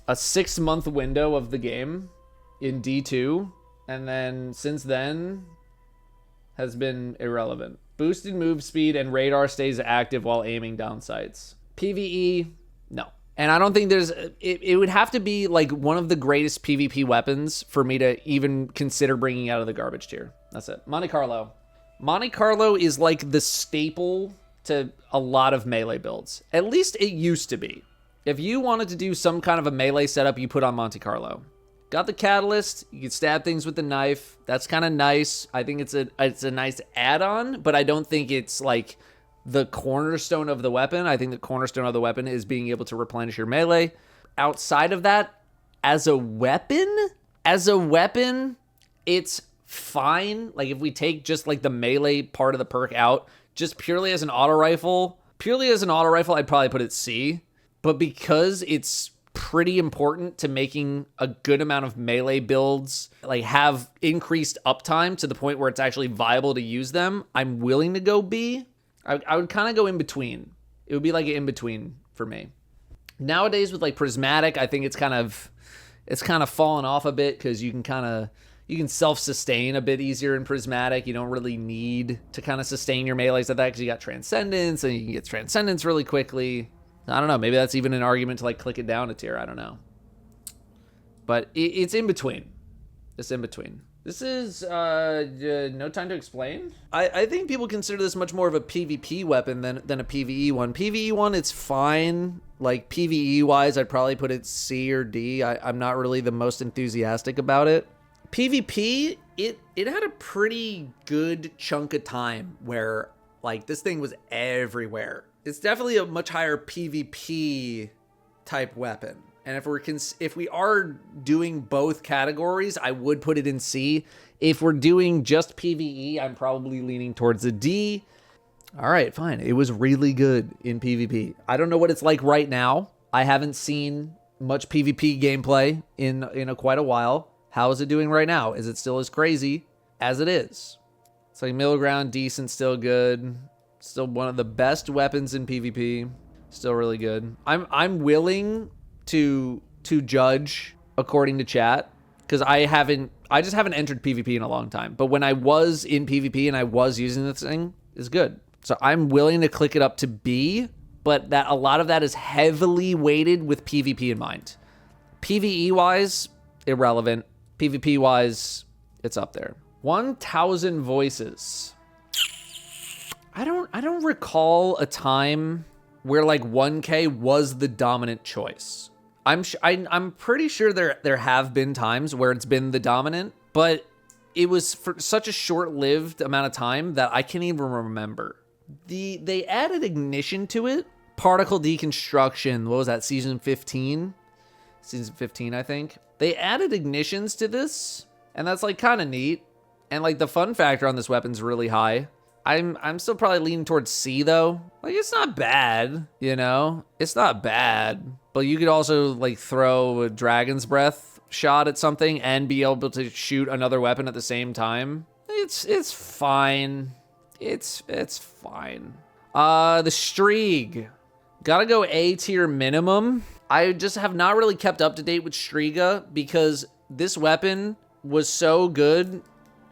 a 6-month window of the game in D2. And then, since then, has been irrelevant. Boosted move speed and radar stays active while aiming down sights. PvE, no. And I don't think there's... It would have to be, like, one of the greatest PvP weapons for me to even consider bringing out of the garbage tier. That's it. Monte Carlo. Monte Carlo is, like, the staple to a lot of melee builds. At least it used to be. If you wanted to do some kind of a melee setup, you put on Monte Carlo. Got the Catalyst. You can stab things with the knife. That's kind of nice. I think it's a nice add-on, but I don't think it's like the cornerstone of the weapon. I think the cornerstone of the weapon is being able to replenish your melee. Outside of that, as a weapon, it's fine. Like if we take just like the melee part of the perk out, just purely as an auto rifle, I'd probably put it C. But because it's pretty important to making a good amount of melee builds, like have increased uptime to the point where it's actually viable to use them, I'm willing to go B. I would kind of go in between. It would be like an in between for me. Nowadays with like Prismatic, I think it's kind of fallen off a bit, because you can self-sustain a bit easier in Prismatic. You don't really need to kind of sustain your melees at that, because you got Transcendence, and you can get Transcendence really quickly. I don't know. Maybe that's even an argument to like click it down a tier. I don't know. But it's in between. It's in between. This is No Time to Explain. I think people consider this much more of a PvP weapon than a PvE one. PvE one, it's fine. Like PvE wise, I'd probably put it C or D. I'm not really the most enthusiastic about it. PvP, it had a pretty good chunk of time where like this thing was everywhere. It's definitely a much higher PvP type weapon. And if we are doing both categories, I would put it in C. If we're doing just PvE, I'm probably leaning towards a D. All right, fine. It was really good in PvP. I don't know what it's like right now. I haven't seen much PvP gameplay in quite a while. How is it doing right now? Is it still as crazy as it is? It's like middle ground, decent, still good. Still one of the best weapons in PvP. Still really good. I'm willing to judge according to chat because I just haven't entered PvP in a long time. But when I was in PvP and I was using this thing, it's good. So I'm willing to click it up to B, but that a lot of that is heavily weighted with PvP in mind. PvE wise, irrelevant. PvP wise, it's up there. 1,000 voices. I don't recall a time where like 1K was the dominant choice. I'm pretty sure there have been times where it's been the dominant, but it was for such a short-lived amount of time that I can't even remember. They added ignition to it. Particle deconstruction. What was that? Season 15? Season 15, I think. They added ignitions to this, and that's like kind of neat. And like the fun factor on this weapon's really high. I'm still probably leaning towards C though. Like it's not bad, you know? It's not bad. But you could also like throw a dragon's breath shot at something and be able to shoot another weapon at the same time. It's fine. It's fine. The Striga. Gotta go A tier minimum. I just have not really kept up to date with Striga because this weapon was so good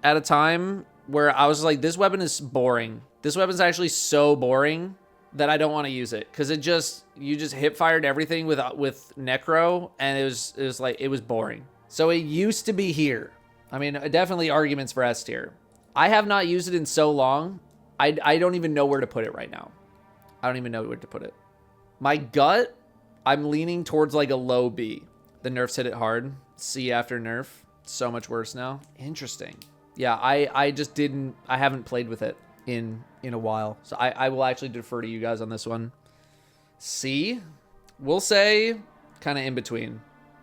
at a time where I was like, this weapon is boring. This weapon's actually so boring that I don't want to use it because you just hip fired everything with Necro and it was boring. So it used to be here. I mean, definitely arguments for S tier. I have not used it in so long. I don't even know where to put it right now. I don't even know where to put it. My gut, I'm leaning towards like a low B. The nerfs hit it hard. C after nerf. So much worse now. Interesting. Yeah, I haven't played with it in a while. So I will actually defer to you guys on this one. C, we'll say kind of in between.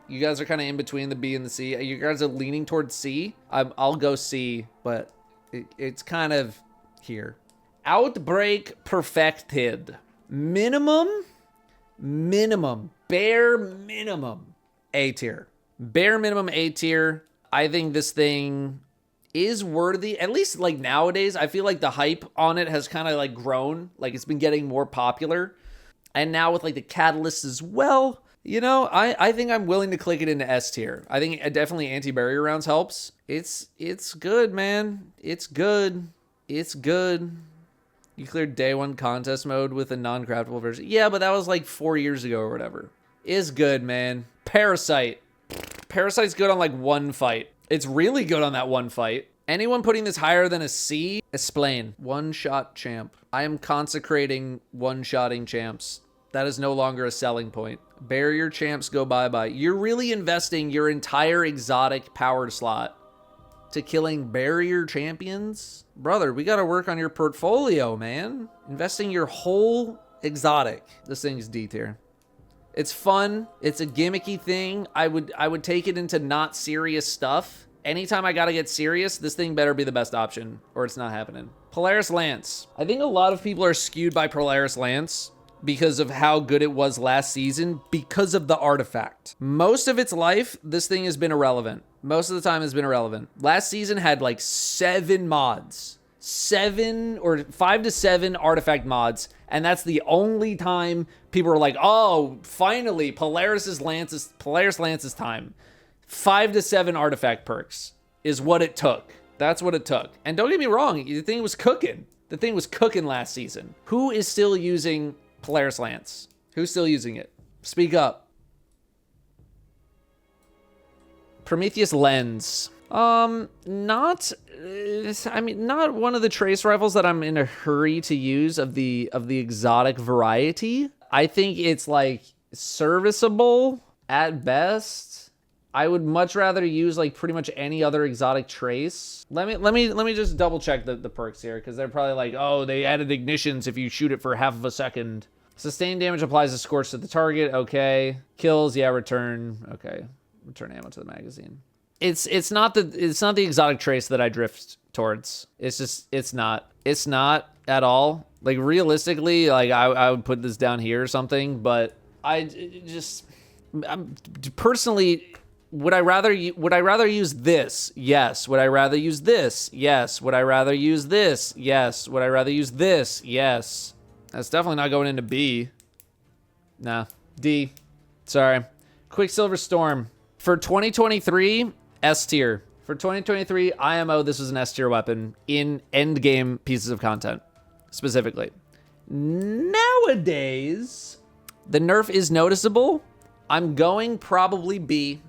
You guys are kind of in between the B and the C. You guys are leaning towards C. I'll go C, but it's kind of here. Outbreak perfected. Minimum, bare minimum, A tier. Bare minimum A tier. I think this thing is worthy, at least like nowadays. I feel like the hype on it has kind of like grown, like it's been getting more popular. And now with like the catalyst as well, you know, I think I'm willing to click it into S tier. I think definitely anti-barrier rounds helps. It's good, man. It's good. You cleared day one contest mode with a non-craftable version. Yeah, but that was like 4 years ago or whatever. Is good, man. Parasite. Parasite's good on like one fight. It's really good on that one fight. Anyone putting this higher than a C, explain. One-shot champ. I am consecrating one-shotting champs. That is no longer a selling point. Barrier champs go bye-bye. You're really investing your entire exotic power slot to killing barrier champions? Brother, we gotta work on your portfolio, man. Investing your whole exotic. This thing's D tier. It's fun. It's a gimmicky thing. I would take it into not serious stuff. Anytime I gotta get serious, this thing better be the best option or it's not happening. Polaris Lance. I think a lot of people are skewed by Polaris Lance because of how good it was last season because of the artifact. Most of its life, this thing has been irrelevant. Most of the time it's been irrelevant. Last season had like 7 mods. 7 or 5 to 7 artifact mods. And that's the only time people are like, oh, finally, Polaris Lance's time. 5 to 7 artifact perks is what it took. That's what it took. And don't get me wrong, the thing was cooking. The thing was cooking last season. Who is still using Polaris Lance? Who's still using it? Speak up. Prometheus Lens. Not one of the trace rifles that I'm in a hurry to use of the exotic variety. I think it's like serviceable at best. I would much rather use like pretty much any other exotic trace. Let me just double check the perks here because they're probably like, oh, they added ignitions if you shoot it for half of a second. Sustained damage applies a scorch to the target. Okay. Kills, yeah, return. Okay. Return ammo to the magazine. It's not the exotic trace that I drift towards. It's not at all. Like realistically, like I would put this down here or something, but I'm personally, would I rather use this? Yes. Would I rather use this? Yes. Would I rather use this? Yes. Would I rather use this? Yes. That's definitely not going into B. Nah. D. Sorry. Quicksilver Storm. For 2023, S tier. For 2023, IMO, this was an S tier weapon in endgame pieces of content, specifically. Nowadays, the nerf is noticeable. I'm going probably B,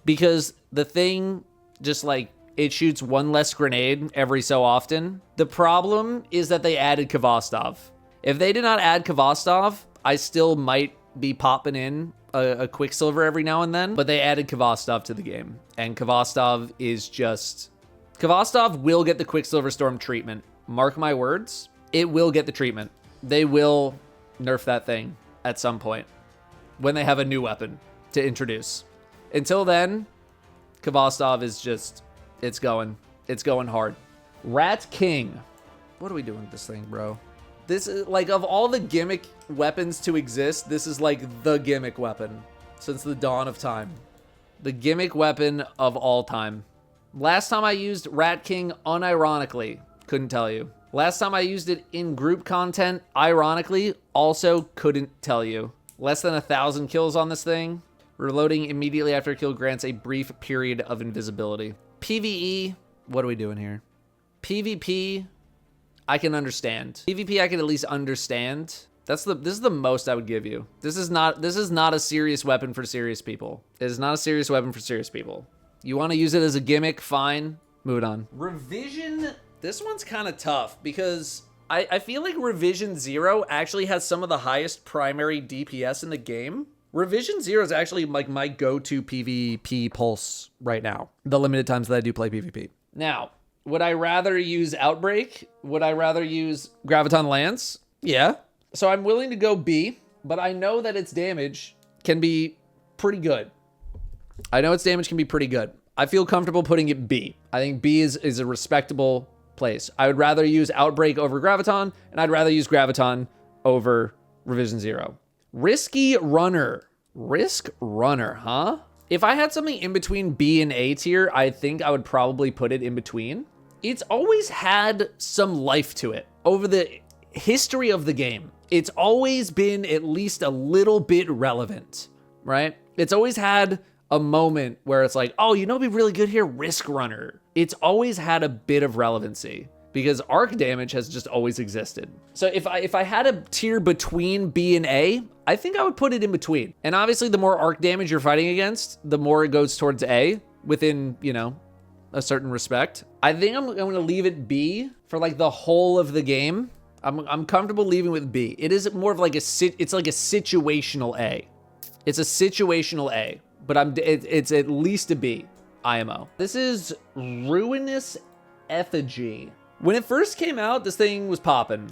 because the thing just like, it shoots one less grenade every so often. The problem is that they added Kvasov. If they did not add Kvasov, I still might be popping in a Quicksilver every now and then, but they added Kvasov to the game. And Kvasov will get the Quicksilver Storm treatment. Mark my words, it will get the treatment. They will nerf that thing at some point when they have a new weapon to introduce. Until then, Kvasov is just, it's going hard. Rat King. What are we doing with this thing, bro? This is like, of all the gimmick weapons to exist, this is like the gimmick weapon since the dawn of time. The gimmick weapon of all time. Last time I used Rat King unironically, couldn't tell you. Last time I used it in group content, ironically, also couldn't tell you. Less than 1,000 kills on this thing. Reloading immediately after a kill grants a brief period of invisibility. PvE, what are we doing here? PvP, I can understand. PvP, I can at least understand. This is the most I would give you. This is not a serious weapon for serious people. It is not a serious weapon for serious people. You want to use it as a gimmick, fine. Move it on. Revision, this one's kind of tough because I feel like Revision 0 actually has some of the highest primary DPS in the game. Revision 0 is actually like my go-to PvP pulse right now. The limited times that I do play PvP. Now, would I rather use Outbreak? Would I rather use Graviton Lance? Yeah. So I'm willing to go B, but I know that its damage can be pretty good. I feel comfortable putting it B. I think B is a respectable place. I would rather use Outbreak over Graviton, and I'd rather use Graviton over Revision 0. Risky Runner. Risk Runner, huh? If I had something in between B and A tier, I think I would probably put it in between. It's always had some life to it. Over the history of the game, it's always been at least a little bit relevant, right? It's always had a moment where it's like, oh, you know what'd be really good here? Risk Runner. It's always had a bit of relevancy because arc damage has just always existed. So if I had a tier between B and A, I think I would put it in between. And obviously the more arc damage you're fighting against, the more it goes towards A within, you know, a certain respect. I think I'm going to leave it B for like the whole of the game. I'm comfortable leaving with B. It is more of like it's like a situational A. It's a situational A, but it's at least a B, IMO. This is Ruinous Effigy. When it first came out, this thing was popping.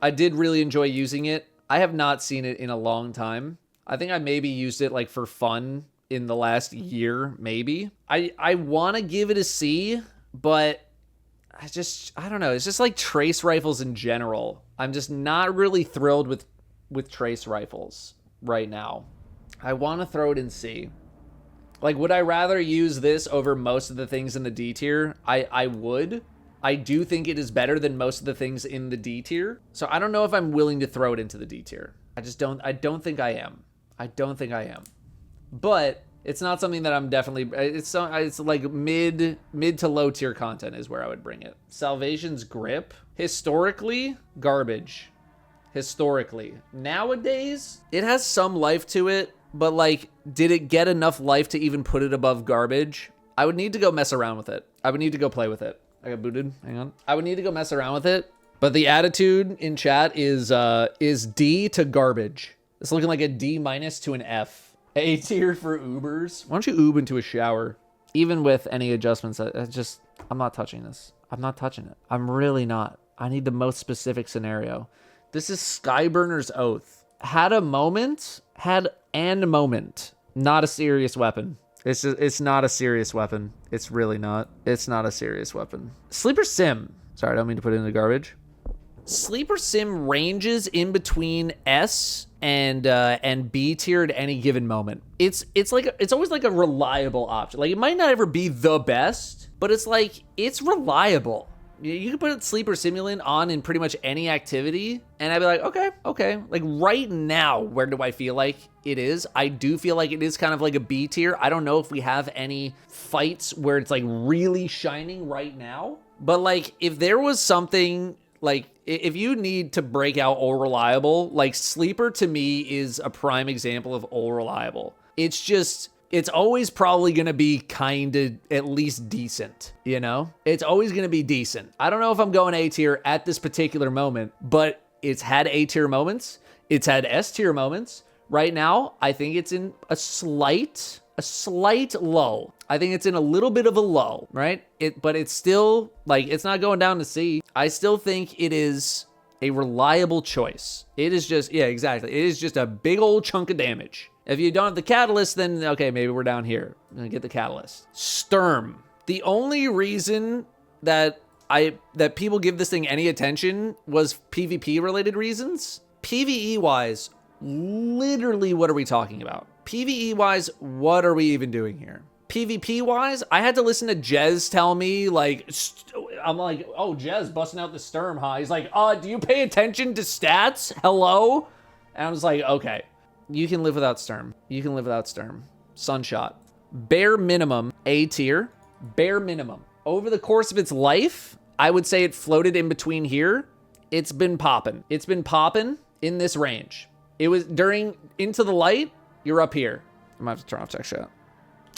I did really enjoy using it. I have not seen it in a long time. I think I maybe used it like for fun in the last year, maybe. I want to give it a C, but I don't know. It's just like trace rifles in general. I'm just not really thrilled with trace rifles right now. I want to throw it in C. Like, would I rather use this over most of the things in the D tier? I would. I do think it is better than most of the things in the D tier. So I don't know if I'm willing to throw it into the D tier. I don't think I am. But it's not something that I'm definitely, it's like mid to low tier content is where I would bring it. Salvation's Grip, historically, garbage. Nowadays, it has some life to it, but like, did it get enough life to even put it above garbage? I would need to go mess around with it. I would need to go play with it. I got booted, hang on. I would need to go mess around with it, but the attitude in chat is D to garbage. It's looking like a D- to an F. A tier for Ubers. Why don't you Oob into a shower? Even with any adjustments, I'm not touching this. I'm not touching it. I'm really not. I need the most specific scenario. This is Skyburner's Oath. Had an moment Not a serious weapon. It's not a serious weapon. It's really not. It's not a serious weapon. Sleeper Sim. Sorry, I don't mean to put it in the garbage. Sleeper Sim ranges in between S and B tier at any given moment. It's always like a reliable option. Like, it might not ever be the best, but it's like, it's reliable. You can put Sleeper Simulant on in pretty much any activity, and I'd be like, okay. Like, right now, where do I feel like it is? I do feel like it is kind of like a B tier. I don't know if we have any fights where it's like really shining right now, but like, if there was something, like, if you need to break out all reliable, like, Sleeper to me is a prime example of all reliable. It's always probably going to be kind of at least decent, you know? It's always going to be decent. I don't know if I'm going A tier at this particular moment, but it's had A tier moments. It's had S tier moments. Right now, I think it's in a slight low. I think it's in a little bit of a low, right? But it's still, like, it's not going down to C. I still think it is a reliable choice. It is just, yeah, exactly. It is just a big old chunk of damage. If you don't have the catalyst, then okay, maybe we're down here. I'm gonna get the catalyst. Sturm. The only reason that people give this thing any attention was PvP related reasons. PvE wise, literally what are we talking about? PvE wise, what are we even doing here? PvP wise, I had to listen to Jez tell me, like, I'm like, oh, Jez busting out the Sturm, huh? He's like, do you pay attention to stats? Hello? And I was like, okay. You can live without Sturm. You can live without Sturm. Sunshot. Bare minimum, A tier. Bare minimum. Over the course of its life, I would say it floated in between here. It's been popping. It's been popping in this range. It was during Into the Light, you're up here. I might have to turn off tech shot.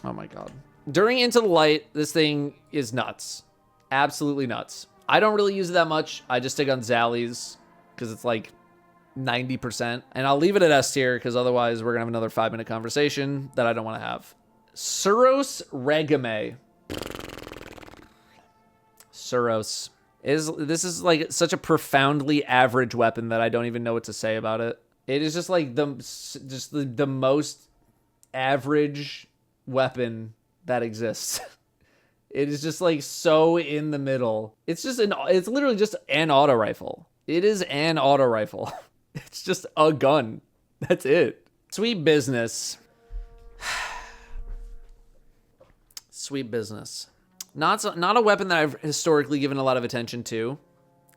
Oh my God. During Into the Light, this thing is nuts. Absolutely nuts. I don't really use it that much. I just stick on Zally's because it's like 90%, and I'll leave it at S tier because otherwise we're gonna have another 5-minute conversation that I don't want to have. Suros Regame. Suros this is like such a profoundly average weapon that I don't even know what to say about it. It is just like the most average weapon that exists. It is just like so in the middle. It's literally just an auto rifle. It is an auto rifle. It's just a gun. That's it. Sweet business. Sweet business. Not a weapon that I've historically given a lot of attention to.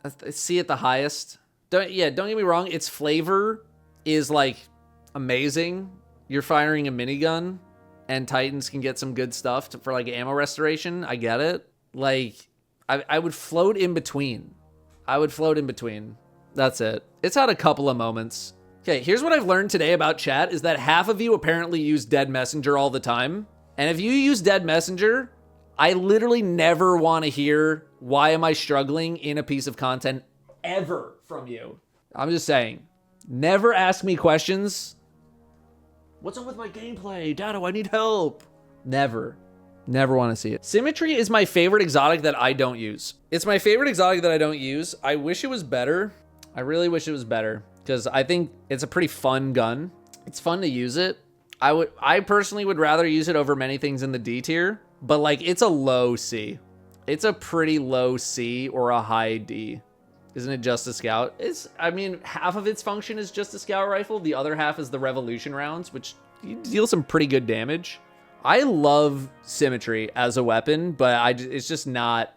I see it the highest. Don't get me wrong. Its flavor is like amazing. You're firing a minigun, and Titans can get some good stuff for like ammo restoration. I get it. Like, I would float in between. That's it. It's had a couple of moments. Okay, here's what I've learned today about chat is that half of you apparently use Dead Messenger all the time. And if you use Dead Messenger, I literally never want to hear why am I struggling in a piece of content ever from you. I'm just saying, never ask me questions. What's up with my gameplay? Datto, I need help. Never want to see it. Symmetry is my favorite exotic that I don't use. It's my favorite exotic that I don't use. I wish it was better. I really wish it was better because I think it's a pretty fun gun. It's fun to use it. I personally would rather use it over many things in the D tier, but like it's a low C. It's a pretty low C or a high D. Isn't it just a scout? Half of its function is just a scout rifle. The other half is the revolution rounds, which you deal some pretty good damage. I love Symmetry as a weapon, but it's just not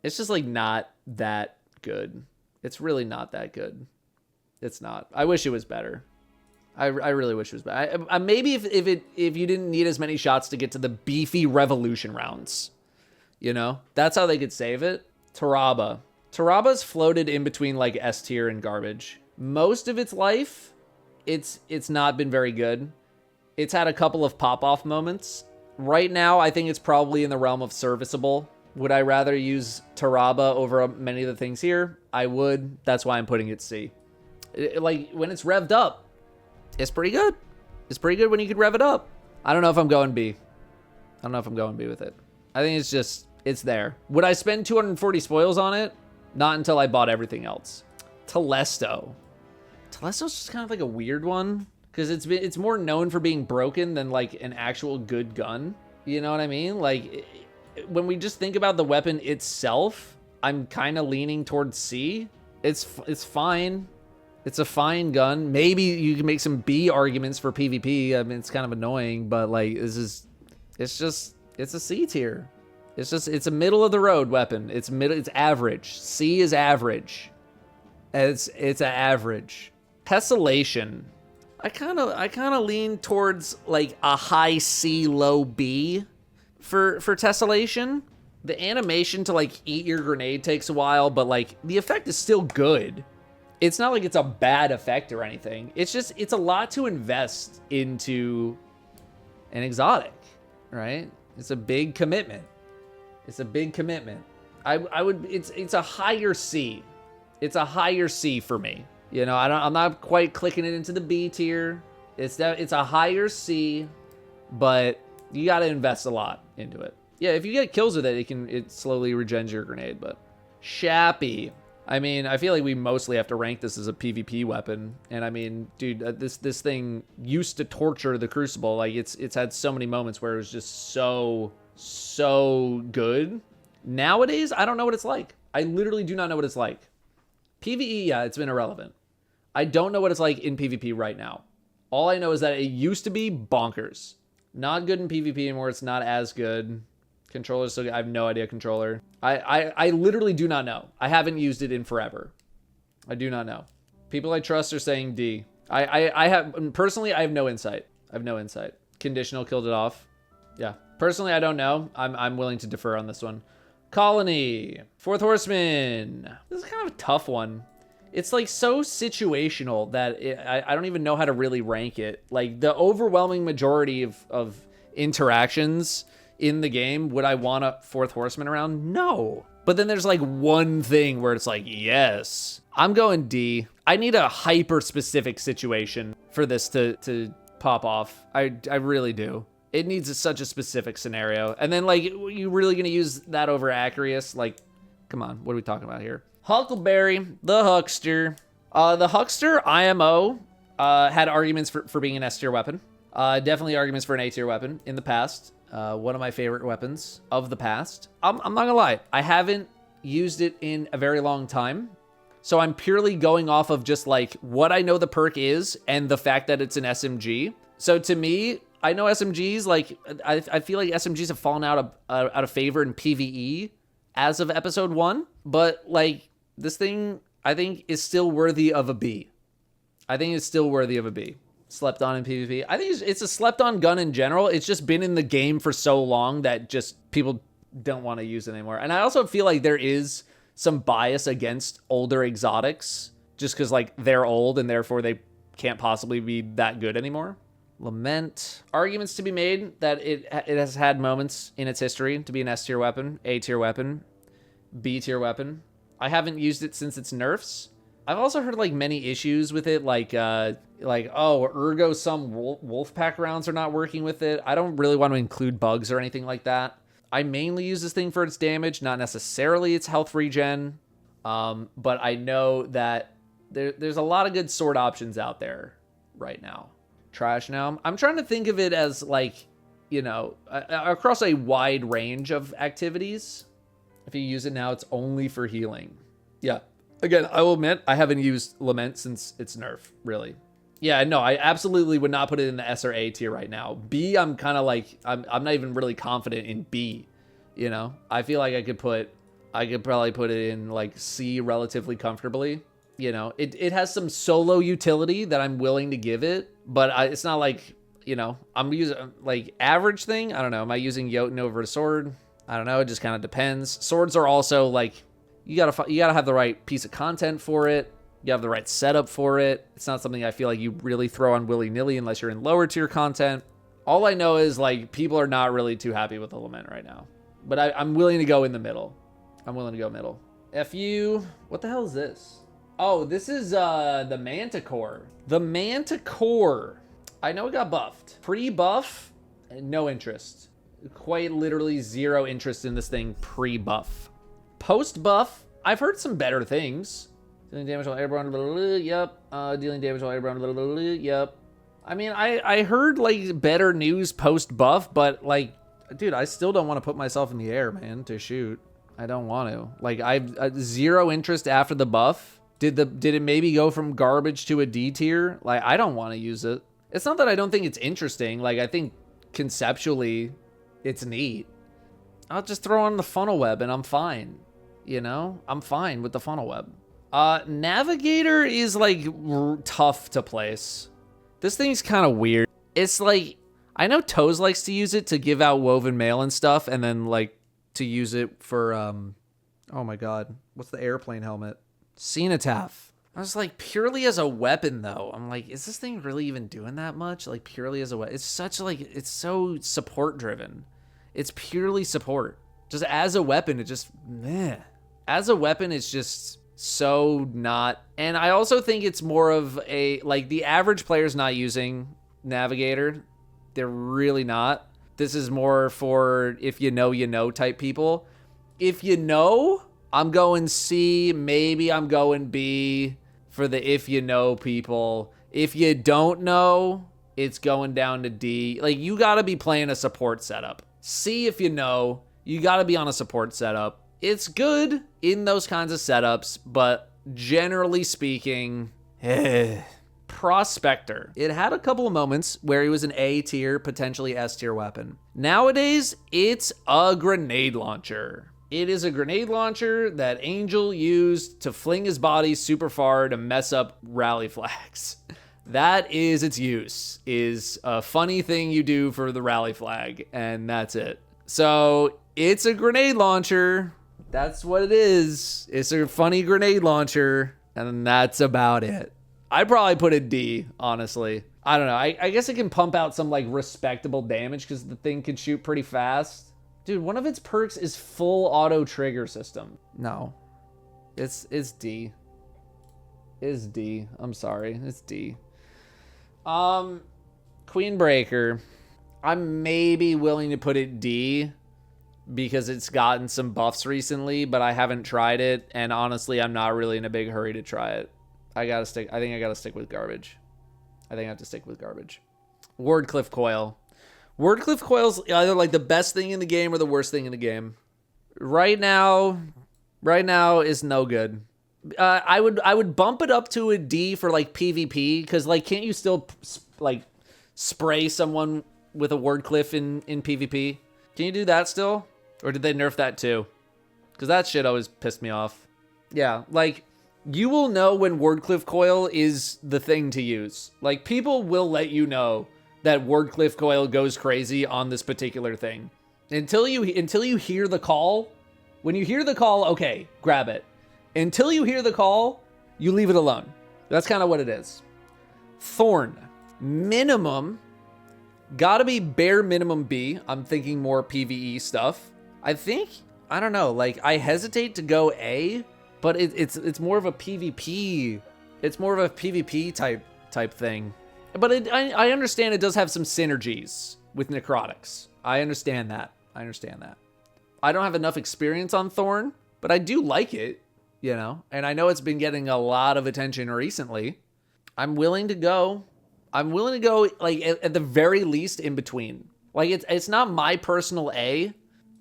that good. It's really not that good. It's not. I wish it was better. I really wish it was better. Maybe if you didn't need as many shots to get to the beefy revolution rounds, you know, that's how they could save it. Taraba. Taraba's floated in between like S tier and garbage. Most of its life, it's not been very good. It's had a couple of pop-off moments. Right now, I think it's probably in the realm of serviceable. Would I rather use Taraba over many of the things here? I would. That's why I'm putting it C. Like, when it's revved up, it's pretty good. It's pretty good when you can rev it up. I don't know if I'm going B. I don't know if I'm going B with it. I think it's there. Would I spend 240 spoils on it? Not until I bought everything else. Telesto. Telesto's just kind of like a weird one. because it's more known for being broken than like an actual good gun. You know what I mean? Like when we just think about the weapon itself, I'm kind of leaning towards C. It's fine. It's a fine gun. Maybe you can make some B arguments for PvP. I mean, it's kind of annoying, but like it's a C tier. It's a middle of the road weapon. It's average. C is average. It's an average. Tessellation. I kind of lean towards like a high C, low B for Tessellation. The animation to like eat your grenade takes a while, but like the effect is still good. It's not like it's a bad effect or anything. It's a lot to invest into an exotic, right? It's a big commitment. It's a higher C. It's a higher C for me. You know, I'm not quite clicking it into the B tier. It's a higher C, but you got to invest a lot into it. Yeah, if you get kills with it, it slowly regens your grenade, but Chappy. I mean, I feel like we mostly have to rank this as a PvP weapon. And I mean, dude, this thing used to torture the Crucible. Like it's had so many moments where it was just so good. Nowadays, I don't know what it's like. I literally do not know what it's like. PvE, yeah, it's been irrelevant. I don't know what it's like in PvP right now. All I know is that it used to be bonkers. Not good in PvP anymore. It's not as good. Controller's still good. I have no idea controller. I literally do not know. I haven't used it in forever. I do not know. People I trust are saying D. I have personally, I have no insight. Conditional killed it off. Yeah. Personally, I don't know. I'm willing to defer on this one. Colony. Fourth Horseman. This is kind of a tough one. It's like so situational that I don't even know how to really rank it. Like the overwhelming majority of interactions in the game, would I want a Fourth Horseman around? No. But then there's like one thing where it's like, yes. I'm going D. I need a hyper specific situation for this to pop off. I really do. It needs such a specific scenario. And then like, you really gonna use that over Acarius? Like, come on, what are we talking about here? Huckleberry, the Huckster. The Huckster IMO had arguments for being an S tier weapon. Definitely arguments for an A tier weapon in the past. One of my favorite weapons of the past. I'm not gonna lie, I haven't used it in a very long time. So I'm purely going off of just like what I know the perk is and the fact that it's an SMG. So to me, I know SMGs, like, I feel like SMGs have fallen out of favor in PvE as of episode 1. But, like, this thing, I think, is still worthy of a B. Slept on in PvP. I think it's a slept on gun in general. It's just been in the game for so long that just people don't want to use it anymore. And I also feel like there is some bias against older exotics just because, like, they're old and therefore they can't possibly be that good anymore. Lament. Arguments to be made that it has had moments in its history to be an S tier weapon, A tier weapon, B tier weapon. I haven't used it since its nerfs. I've also heard like many issues with it, like Ergo, some wolf pack rounds are not working with it. I don't really want to include bugs or anything like that. I mainly use this thing for its damage, not necessarily its health regen. But I know that there's a lot of good sword options out there right now. Trash now. I'm trying to think of it as like, you know, across a wide range of activities. If you use it now, it's only for healing. Yeah. Again, I will admit, I haven't used Lament since its nerf, really. Yeah, no, I absolutely would not put it in the S or A tier right now. B, I'm kind of like, I'm not even really confident in B, you know? I feel like I could probably put it in like C relatively comfortably. You know, it has some solo utility that I'm willing to give it, but it's not like, you know, I'm using like average thing. I don't know. Am I using Jotunn over a sword? I don't know. It just kind of depends. Swords are also like, you gotta have the right piece of content for it. You have the right setup for it. It's not something I feel like you really throw on willy-nilly unless you're in lower tier content. All I know is like people are not really too happy with the Lament right now, but I'm willing to go in the middle. FU, what the hell is this? Oh, this is the Manticore. The Manticore. I know it got buffed. Pre-buff, no interest. Quite literally zero interest in this thing pre-buff. Post-buff, I've heard some better things. Dealing damage while airborne, yep. Dealing damage while airborne, yep. I mean, I heard like better news post buff, but like, dude, I still don't want to put myself in the air, man, to shoot. I don't want to. Like, I've zero interest after the buff. Did it maybe go from garbage to a D tier? Like, I don't want to use it. It's not that I don't think it's interesting. Like, I think conceptually it's neat. I'll just throw on the funnel web and I'm fine. You know, I'm fine with the funnel web. Navigator is like tough to place. This thing's kind of weird. It's like, I know Toes likes to use it to give out woven mail and stuff, and then like to use it for, oh my God, what's the airplane helmet? Cenotaph. I was like, purely as a weapon though. I'm like, is this thing really even doing that much? Like purely as a weapon. It's such like, it's so support driven. It's purely support. Just as a weapon, it just, meh. As a weapon, it's just so not. And I also think it's more of a, like the average player's not using Navigator. They're really not. This is more for if you know type people. If you know, I'm going C, maybe I'm going B for the if you know people. If you don't know, it's going down to D. Like, you got to be playing a support setup. C if you know, you got to be on a support setup. It's good in those kinds of setups, but generally speaking, Prospector. It had a couple of moments where he was an A tier, potentially S tier weapon. Nowadays, it's a grenade launcher. It is a grenade launcher that Angel used to fling his body super far to mess up rally flags. That is its use, is a funny thing you do for the rally flag, and that's it. So it's a grenade launcher. That's what it is. It's a funny grenade launcher, and that's about it. I'd probably put it D, honestly. I don't know. I guess it can pump out some like respectable damage because the thing can shoot pretty fast. Dude, one of its perks is full auto trigger system. No. It's D. It's D. I'm sorry. It's D. Queenbreaker. I'm maybe willing to put it D because it's gotten some buffs recently, but I haven't tried it, and honestly, I'm not really in a big hurry to try it. I think I gotta stick with garbage. I think I have to stick with garbage. Wardcliff Coil. Wardcliff Coil's either like the best thing in the game or the worst thing in the game. Right now is no good. I would bump it up to a D for like PvP, because like, can't you still like spray someone with a Wardcliff in PvP? Can you do that still? Or did they nerf that too? Because that shit always pissed me off. Yeah, like, you will know when Wardcliff Coil is the thing to use. Like, people will let you know that Wardcliff Coil goes crazy on this particular thing. Until you hear the call. When you hear the call, okay, grab it. Until you hear the call, you leave it alone. That's kind of what it is. Thorn. Minimum. Gotta be bare minimum B. I'm thinking more PvE stuff. I don't know. Like, I hesitate to go A, but it's more of a PvP. It's more of a PvP type thing. But I understand it does have some synergies with necrotics. I understand that. I don't have enough experience on Thorn, but I do like it, you know? And I know it's been getting a lot of attention recently. I'm willing to go like at the very least in between. Like, it's not my personal A,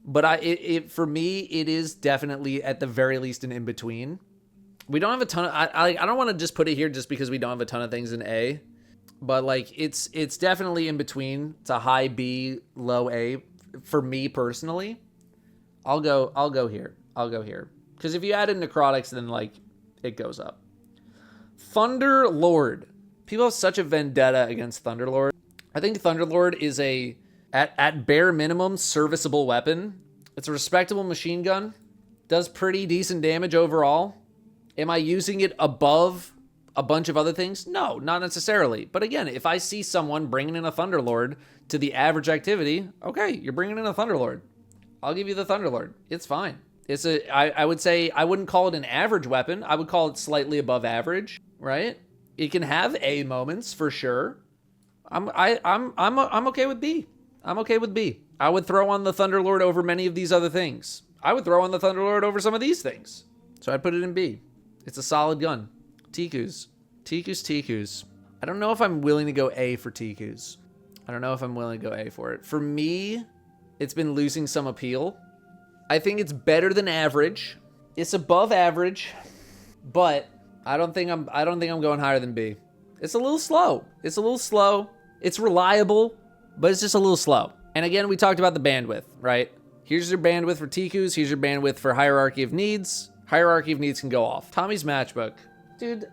but for me, it is definitely at the very least an in between. We don't have a ton of, I don't want to just put it here just because we don't have a ton of things in A, but like, it's definitely in between. It's a high B, low A for me personally. I'll go here. Because if you add in necrotics, then like, it goes up. Thunder Lord. People have such a vendetta against Thunderlord. I think Thunderlord is at bare minimum, serviceable weapon. It's a respectable machine gun. Does pretty decent damage overall. Am I using it above a bunch of other things? No, not necessarily. But again, if I see someone bringing in a Thunderlord to the average activity, okay, you're bringing in a Thunderlord. I'll give you the Thunderlord. It's fine. I would say, I wouldn't call it an average weapon. I would call it slightly above average, right? It can have A moments for sure. I'm okay with B. I'm okay with B. I would throw on the Thunderlord over many of these other things. I would throw on the Thunderlord over some of these things. So I'd put it in B. It's a solid gun. Tikus. I don't know if I'm willing to go A for Tikus. I don't know if I'm willing to go A for it. For me, it's been losing some appeal. I think it's better than average. It's above average, but I don't think I'm going higher than B. It's a little slow. It's reliable, but it's just a little slow. And again, we talked about the bandwidth, right? Here's your bandwidth for Tikus. Here's your bandwidth for Hierarchy of Needs. Hierarchy of Needs can go off. Tommy's Matchbook. Dude,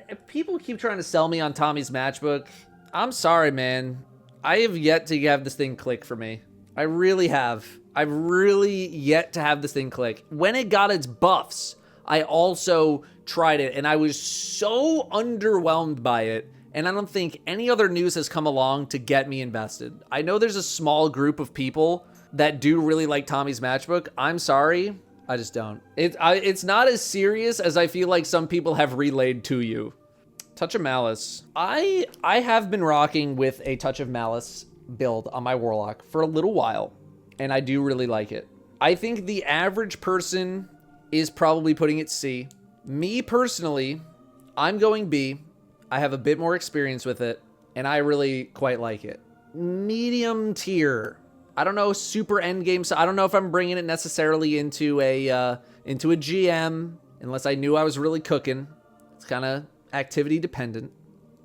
if people keep trying to sell me on Tommy's Matchbook, I'm sorry, man. I have yet to have this thing click for me. I really have. I've really yet to have this thing click. When it got its buffs, I also tried it, and I was so underwhelmed by it, and I don't think any other news has come along to get me invested. I know there's a small group of people that do really like Tommy's Matchbook. I'm sorry, I just don't. It's not as serious as I feel like some people have relayed to you. Touch of Malice. I have been rocking with a Touch of Malice build on my Warlock for a little while, and I do really like it. I think the average person is probably putting it C. Me personally, I'm going B. I have a bit more experience with it, and I really quite like it. Medium tier. I don't know, super endgame, so I don't know if I'm bringing it necessarily into a GM, unless I knew I was really cooking. It's kind of activity dependent.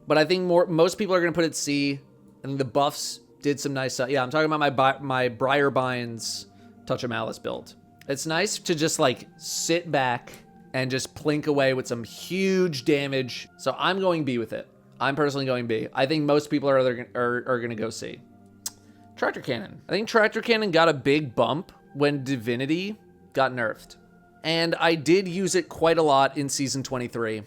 But I think most people are going to put it C. I think the buffs did some nice stuff. Yeah, I'm talking about my Briarbind's Touch of Malice build. It's nice to just like sit back and just plink away with some huge damage. So I'm going B with it. I'm personally going B. I think most people are going to go C. Tractor Cannon. I think Tractor Cannon got a big bump when Divinity got nerfed. And I did use it quite a lot in Season 23.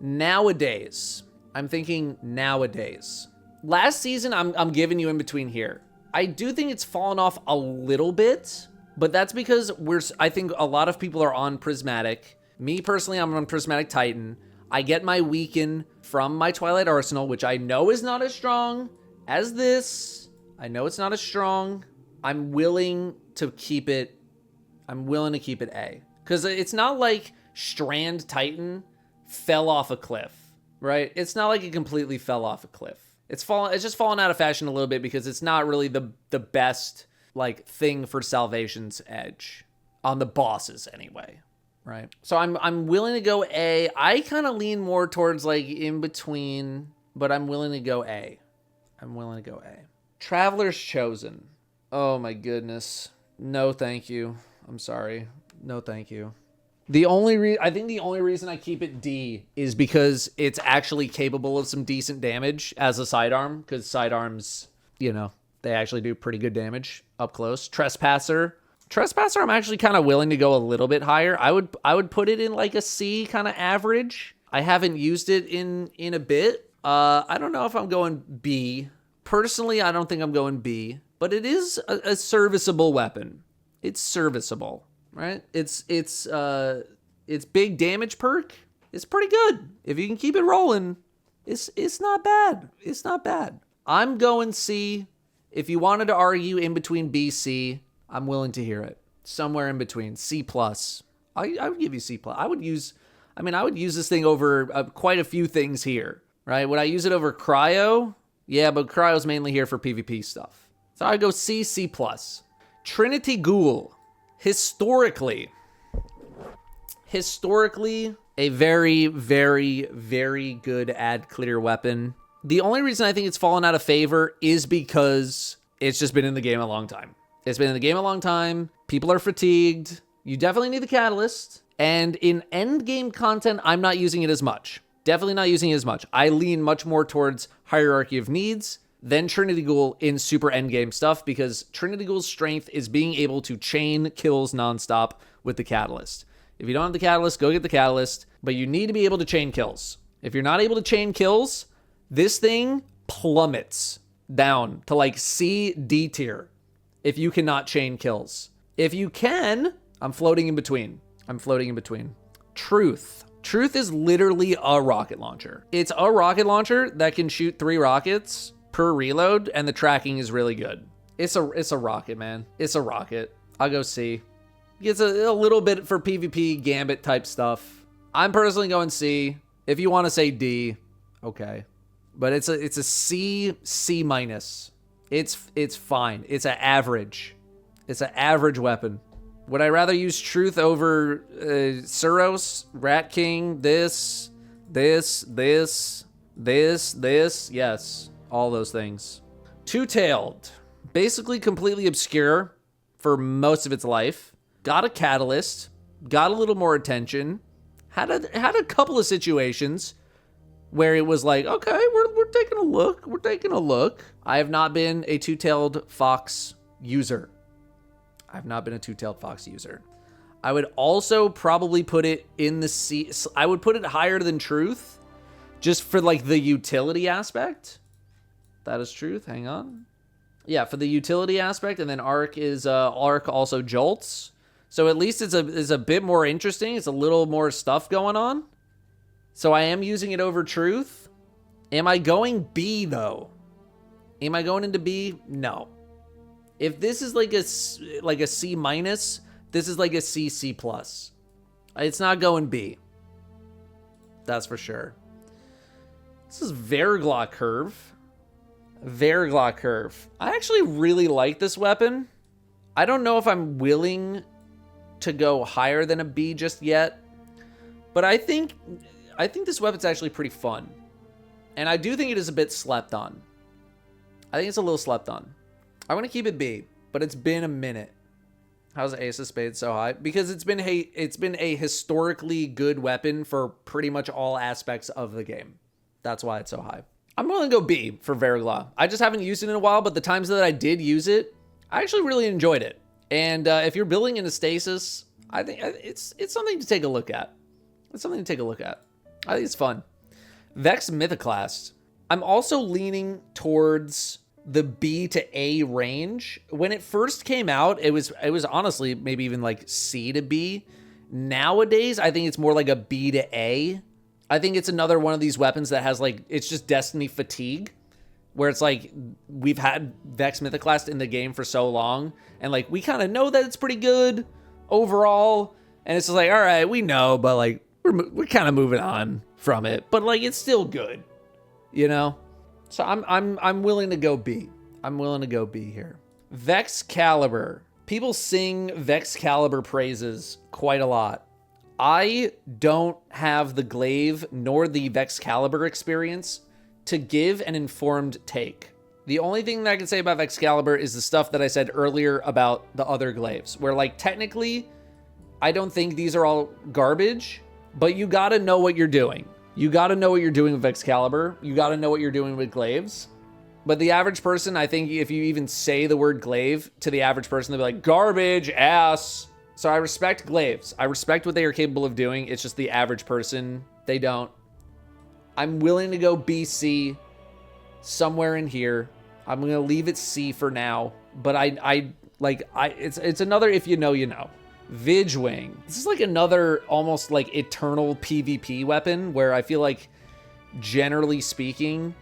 Nowadays, I'm thinking nowadays. Last season, I'm giving you in between here. I do think it's fallen off a little bit, but that's because I think a lot of people are on Prismatic. Me personally, I'm on Prismatic Titan. I get my weaken from my Twilight Arsenal, which I know is not as strong as this. I know it's not as strong. I'm willing to keep it A. Because it's not like Strand Titan fell off a cliff, right? It's not like it completely fell off a cliff. It's just fallen out of fashion a little bit because it's not really the best like thing for Salvation's Edge on the bosses anyway, right? So I'm willing to go A. I kind of lean more towards like in between, but I'm willing to go A. Traveler's Chosen. Oh my goodness. No, thank you. I'm sorry. No, thank you. I think the only reason I keep it D is because it's actually capable of some decent damage as a sidearm, because sidearms, they actually do pretty good damage up close. Trespasser, I'm actually kind of willing to go a little bit higher. I would put it in like a C kind of average. I haven't used it in a bit. I don't know if I'm going B. Personally, I don't think I'm going B, but it is a serviceable weapon. It's serviceable, right? It's big damage perk. It's pretty good. If you can keep it rolling, it's not bad. It's not bad. I'm going C. If you wanted to argue in between B, C, I'm willing to hear it. Somewhere in between. C plus. I would give you C plus. I would use this thing over quite a few things here, right? Would I use it over Cryo? Yeah, but Cryo's mainly here for PvP stuff. So I'd go C, C plus. Trinity Ghoul. Historically, a very, very, very good ad clear weapon. The only reason I think it's fallen out of favor is because it's just been in the game a long time. People are fatigued. You definitely need the catalyst. And in end game content, I'm not using it as much. Definitely not using it as much. I lean much more towards Hierarchy of Needs than Trinity Ghoul in super endgame stuff, because Trinity Ghoul's strength is being able to chain kills nonstop with the catalyst. If you don't have the catalyst, go get the catalyst, but you need to be able to chain kills. If you're not able to chain kills, this thing plummets down to like C, D tier if you cannot chain kills. If you can, I'm floating in between. Truth is literally a rocket launcher. It's a rocket launcher that can shoot 3 rockets per reload, and the tracking is really good. It's a rocket, man. It's a rocket. I'll go C. It's a little bit for PvP Gambit type stuff. I'm personally going C. If you want to say D, okay. but it's a C minus. It's fine. It's an average. It's an average weapon. Would I rather use Truth over Suros, Rat King, this? Yes, all those things. Two-tailed, basically completely obscure for most of its life. Got a catalyst, got a little more attention. Had a couple of situations where it was like, okay, we're taking a look. We're taking a look. I have not been a two-tailed fox user. I've not been a two-tailed fox user. I would also probably put it in the C. I would put it higher than Truth, just for like the utility aspect. That is Truth. Hang on. Yeah, for the utility aspect, and then Arc is Arc also jolts. So at least it's a bit more interesting. It's a little more stuff going on. So I am using it over Truth. Am I going B though? Am I going into B? No. If this is like a C minus, this is like a C plus. It's not going B. That's for sure. This is Verglas Curve. Verglas Curve. I actually really like this weapon. I don't know if I'm willing to go higher than a B just yet, but I think this weapon's actually pretty fun. And I do think it is a bit slept on. I think it's a little slept on. I want to keep it B, but it's been a minute. How's Ace of Spades so high? Because it's been a historically good weapon for pretty much all aspects of the game. That's why it's so high. I'm willing to go B for Verglas. I just haven't used it in a while, but the times that I did use it, I actually really enjoyed it. And if you're building into stasis, I think it's something to take a look at. It's something to take a look at. I think it's fun. Vex Mythoclast. I'm also leaning towards the B to A range. When it first came out, it was honestly maybe even like C to B. Nowadays, I think it's more like a B to A. I think it's another one of these weapons that has like, it's just Destiny fatigue, where it's like, we've had Vex Mythoclast in the game for so long, and like, we kind of know that it's pretty good overall, and it's just like, all right, we know, but like, we're kind of moving on from it, but like, it's still good, you know? So I'm willing to go B. I'm willing to go B here. Vexcalibur. People sing Vexcalibur praises quite a lot. I don't have the Glaive nor the Vexcalibur experience to give an informed take. The only thing that I can say about Vexcalibur is the stuff that I said earlier about the other Glaives, where like technically, I don't think these are all garbage, but you gotta know what you're doing. You gotta know what you're doing with Excalibur. You gotta know what you're doing with Glaives. But the average person, I think if you even say the word Glaive to the average person, they'll be like, garbage, ass. So I respect Glaives. I respect what they are capable of doing. It's just the average person, they don't. I'm willing to go BC somewhere in here. I'm gonna leave it C for now. But it's another if you know, you know. Vigwing. This is like another almost like eternal PvP weapon where I feel like, generally speaking,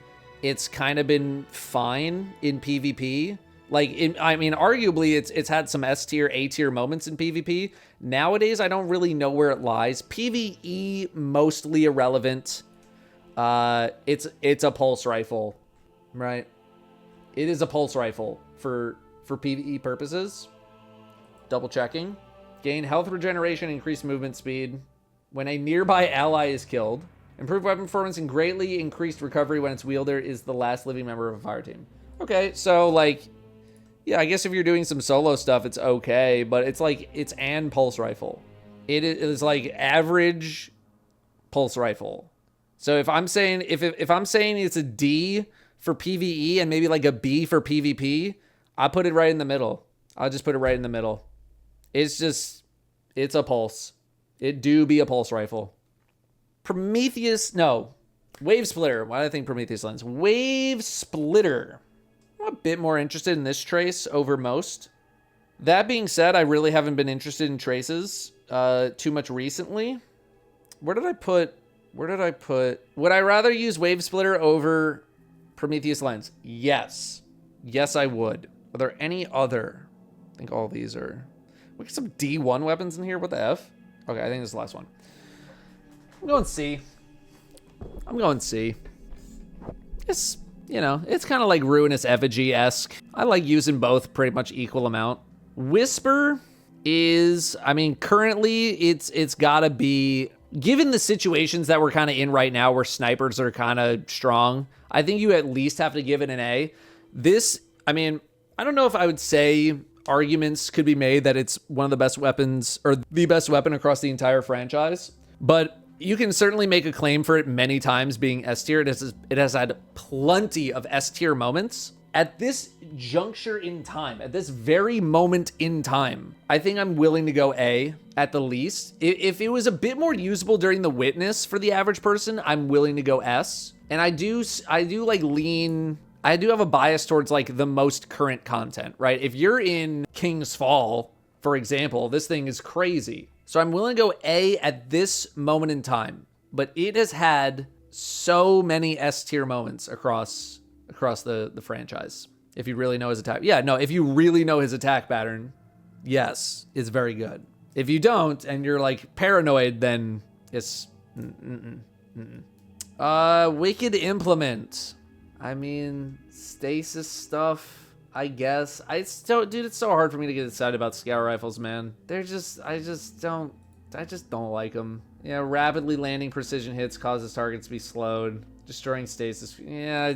it's kind of been fine in PvP. Arguably it's had some S tier, A tier moments in PvP. Nowadays, I don't really know where it lies. PvE, mostly irrelevant. It's a pulse rifle, right? It is a pulse rifle for PvE purposes. Double checking. Gain health regeneration, increased movement speed when a nearby ally is killed. Improved weapon performance and greatly increased recovery when its wielder is the last living member of a fire team. Okay, so like, yeah, I guess if you're doing some solo stuff, it's okay, but it's like, it's an pulse rifle. It is like average pulse rifle. So if I'm saying, if I'm saying it's a D for PvE and maybe like a B for PvP, I put it right in the middle. I'll just put it right in the middle. It's a pulse. It do be a pulse rifle. Prometheus, no. Wave Splitter. Why do I think Prometheus lens? Wave Splitter. I'm a bit more interested in this trace over most. That being said, I really haven't been interested in traces too much recently. Where did I put? Would I rather use Wave Splitter over Prometheus lens? Yes. Yes, I would. Are there any other? I think all these are... We got some D1 weapons in here. What the F? Okay, I think this is the last one. I'm going C. It's, you know, it's kind of like Ruinous Effigy-esque. I like using both pretty much equal amount. Whisper is, I mean, currently it's gotta be, given the situations that we're kind of in right now where snipers are kind of strong, I think you at least have to give it an A. This, I mean, I don't know if I would say arguments could be made that it's one of the best weapons or the best weapon across the entire franchise, but you can certainly make a claim for it many times being S tier. It has had plenty of S tier moments. At this juncture in time, at this very moment in time, I think I'm willing to go A at the least. If it was a bit more usable during the witness for the average person, I'm willing to go S. And I do like lean, I do have a bias towards like the most current content, right? If you're in King's Fall, for example, this thing is crazy. So I'm willing to go A at this moment in time, but it has had so many S tier moments across the franchise. If you really know his attack. Yeah, no, if you really know his attack pattern, yes, it's very good. If you don't, and you're like paranoid, then it's Wicked Implement. I mean, stasis stuff, I guess. Dude, it's so hard for me to get excited about scout rifles, man. I just don't like them. Yeah, rapidly landing precision hits causes targets to be slowed. Destroying stasis. Yeah,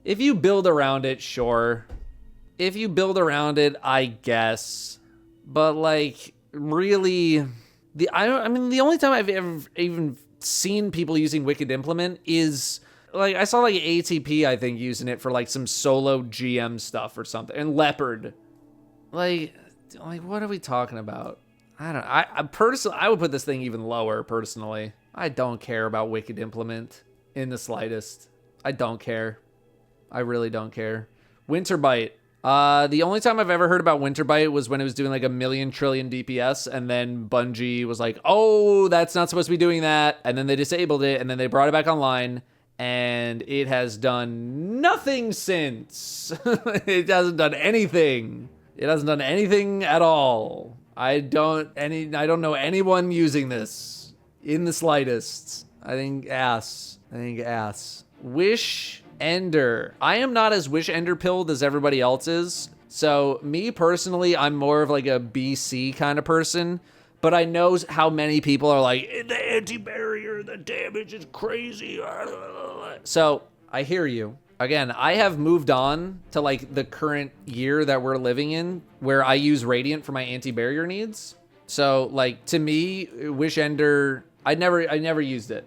if you build around it, sure. If you build around it, I guess. But like, really, the only time I've ever even seen people using Wicked Implement is like, I saw like ATP, I think, using it for like some solo GM stuff or something. And Leopard. Like what are we talking about? I don't know. I personally, I would put this thing even lower, personally. I don't care about Wicked Implement in the slightest. I don't care. I really don't care. Winterbite. The only time I've ever heard about Winterbite was when it was doing like 1,000,000,000,000,000 DPS, and then Bungie was like, oh, that's not supposed to be doing that. And then they disabled it, and then they brought it back online, and it has done nothing since. It hasn't done anything. It hasn't done anything at all. I don't know anyone using this in the slightest. I think ass. Wish-Ender. I am not as Wish-Ender pilled as everybody else is. So me personally, I'm more of like a BC kind of person. But I know how many people are like, the anti-barrier, the damage is crazy. So I hear you. Again, I have moved on to like the current year that we're living in, where I use Radiant for my anti-barrier needs. So like, to me, Wish-Ender, I never used it.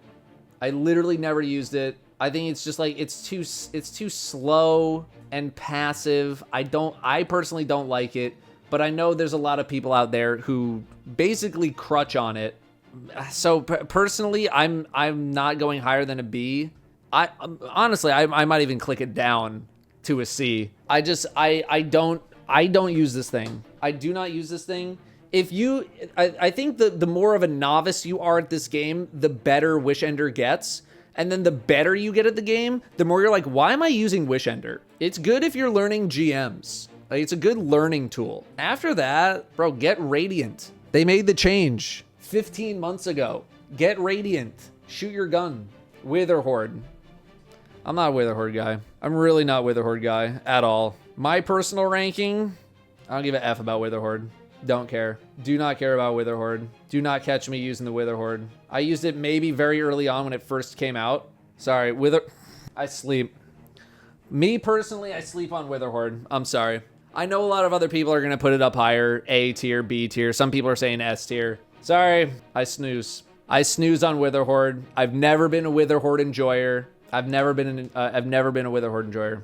I literally never used it. I think it's just like, it's too slow and passive. I personally don't like it, but I know there's a lot of people out there who basically crutch on it. So personally, I'm not going higher than a B. Honestly, I might even click it down to a C. I don't use this thing. I do not use this thing. I think the more of a novice you are at this game, the better Wish-Ender gets. And then the better you get at the game, the more you're like, why am I using Wish-Ender? It's good if you're learning GMs. Like, it's a good learning tool. After that, bro, get Radiant. They made the change 15 months ago. Get Radiant. Shoot your gun. Witherhoard. I'm not a Witherhoard guy. I'm really not a Witherhoard guy at all. My personal ranking, I don't give a F about Witherhoard. Don't care. Do not care about Witherhoard. Do not catch me using the Witherhoard. I used it maybe very early on when it first came out. Sorry, I sleep. Me personally, I sleep on Witherhoard. I'm sorry. I know a lot of other people are going to put it up higher. A tier, B tier. Some people are saying S tier. Sorry, I snooze. I snooze on Witherhoard. I've never been a Witherhoard enjoyer. I've never been a Witherhoard enjoyer.